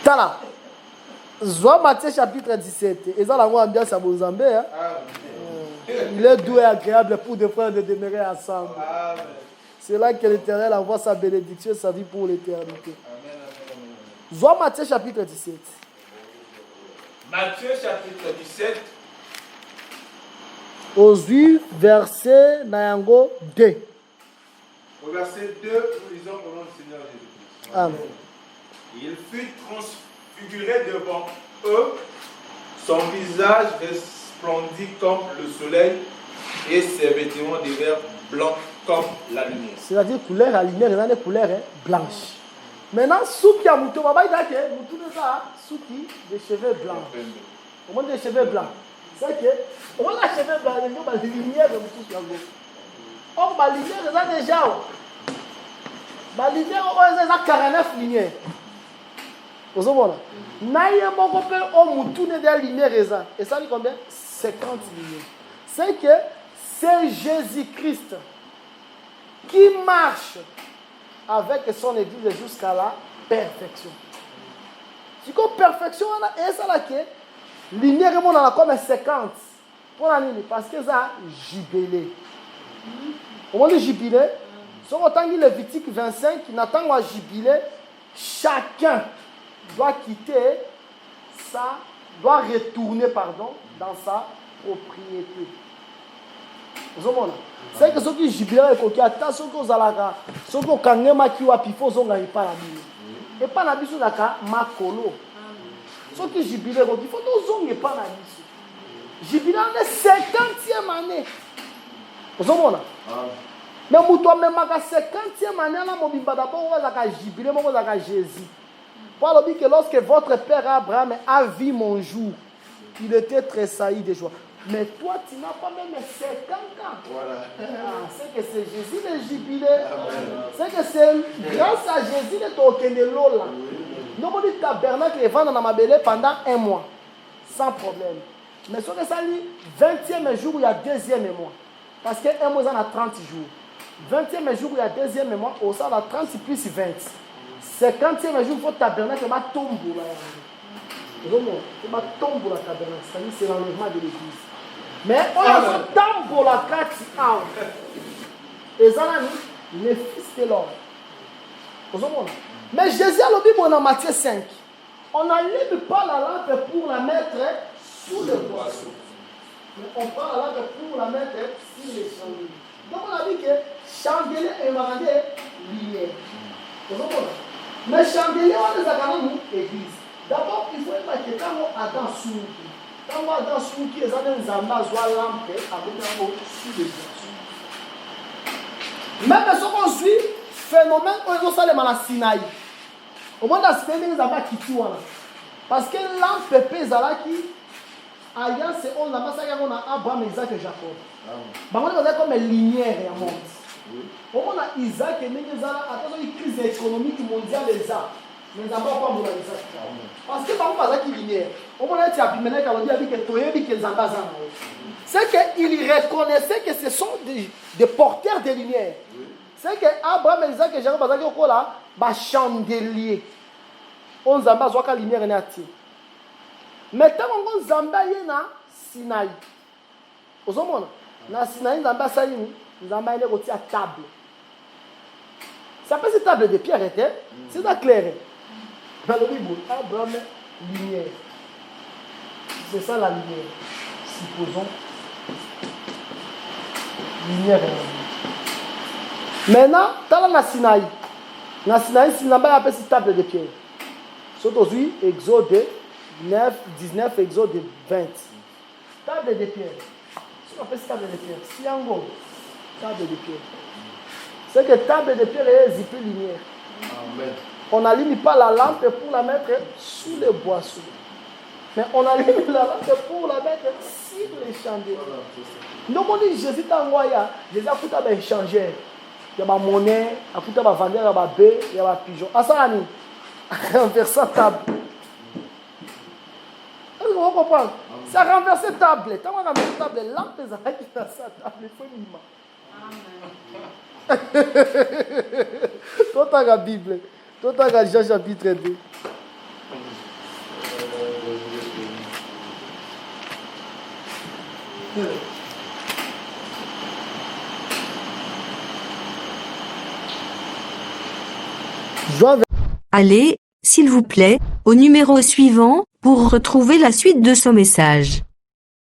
Tala. Zoa Matthieu chapitre 17. Et ça la voix ambiance à Mozambique. Hein? Il est doux et agréable pour des frères de demeurer ensemble. C'est là que l'Éternel envoie sa bénédiction, sa vie pour l'éternité. Zoa Matthieu chapitre 17. Matthieu chapitre 17. Aux 8 versets Nayango 2. Au verset 2, nous lisons au nom du Seigneur Jésus-Christ. Amen. Il fut transfiguré devant eux, son visage resplendit comme le soleil et ses vêtements devinrent blancs comme la lumière. C'est-à-dire couleur à lumière, il y a des couleurs blanches. Maintenant, souki à mouton, mouton est ça, souki des cheveux blancs. Au moins des cheveux blancs. C'est que, au moins les cheveux blancs, il y a des lumières de mouton sur la gauche. Or, la lumière, c'est déjà. La lumière, c'est 49 lumières. Vous voyez, naïe mon copain au mouton de la lumière et ça dit combien? 50 lumières. C'est que c'est Jésus-Christ qui marche avec son église jusqu'à la perfection. Si qu'on perfection et ça là que lumière est mon comme 50. Pour la nuit parce que ça jubilé. Au moment de jubilé, si on entend Lévitique 25 qui n'attend pas jubilé, chacun doit quitter ça, doit retourner dans sa propriété. Vous voyez? C'est que ceux qui jubilent et qui attendent ceux qui ont la ceux qui ont kangema qui ont pifo sont pas la Bible. Et pas la Bible là makolo. Ceux qui jubilent il faut nous ont pas la Bible. Jubilé en 50e année. Vous voyez? Mais toi même à 50e année là mon bimba d'abord on va jubilé mon va Jésus. Paul dit que lorsque votre père Abraham a vu mon jour, il était tressailli de joie. Mais toi, tu n'as pas même 50 ans. Voilà. C'est que c'est Jésus le jubilé. C'est que c'est grâce à Jésus que tu as obtenu l'eau. Nous avons dit tabernacle et vendre dans ma belle pendant 1 mois. Sans problème. Mais ce que ça dit, 20e jour, il y a 2e mois. Parce qu'un mois, il y a 30 jours. 20e jour, il y a 2e mois. Au sein, il y a 30 plus 20. 50e jour, il faut tabernacle, il va tomber là. Il va tomber la tabernacle. C'est l'enlèvement de l'église. Mais on a tomber la carte. Et ça, les fils de l'homme. Mais Jésus a le Bible dans Matthieu 5. On n'allume pas la lampe pour la mettre sous le boisseau. Mais on prend la lampe pour la mettre sur les chandeliers. Donc on a dit que chandelier est marqué lumière. Mais chandelier, on les a quand même église. D'abord, il faut que quand on attend sous quand on attend sous qui est en zamba soit lampe avec un mot sur les boissons. Même si on suit phénomène on est dans la Sinaï. Au moins dans ce pays, zamba qui tue parce que lampe pèse là qui alliance on n'a pas ça qu'on a Abraham, Isaac et Jacob. Bah on est comme une lumière et un monde. On a Isaac et Nézala, attention, une crise économique mondiale les a. Mais d'abord, pas mon message. Parce que par exemple, qui lumière. Au moment où tu as pu mener quand on dit que c'est qu'il reconnaissait que ce sont des porteurs de lumière. C'est que Abraham et Isaac et Jacob bazaki okola ba chandelier. On zamba zwaka lumière na ti. Mais tant qu'on zamba ye na Sinaï. Ozomona na Sinaï zamba salini, zamba ile kotia table. Ça peut être table de pierre était, c'est ça clair. Dans le Bible, Abraham lumière. C'est ça la lumière. Supposons lumière. Maintenant, dans la Sinaï, c'est une table de pierre. C'est aujourd'hui Exode 9, 19, Exode 20. Table de pierre. C'est qu'on appelle table de pierre. Siango, table de pierre. C'est que table de pierre est zippée lumière. Amen. On n'allume pas la lampe pour la mettre sous les boissons. Mais on allume la lampe pour la mettre sur les chandeliers. Donc on dit Jésus t'a envoyé, Jésus a foutu un échangeur. Il y a ma monnaie, il a foutu un vendeur, il y a ma baie, il y a ma pigeon. Ah ça, Annie, renverser table. Est-ce que vous comprenez? C'est renverser table. Quand on renverse table, lampe est qui dans sa table, il faut une main. Toi, tu as la Bible. Toi, tu as Jean chapitre 2. Allez, s'il vous plaît, au numéro suivant, pour retrouver la suite de ce message.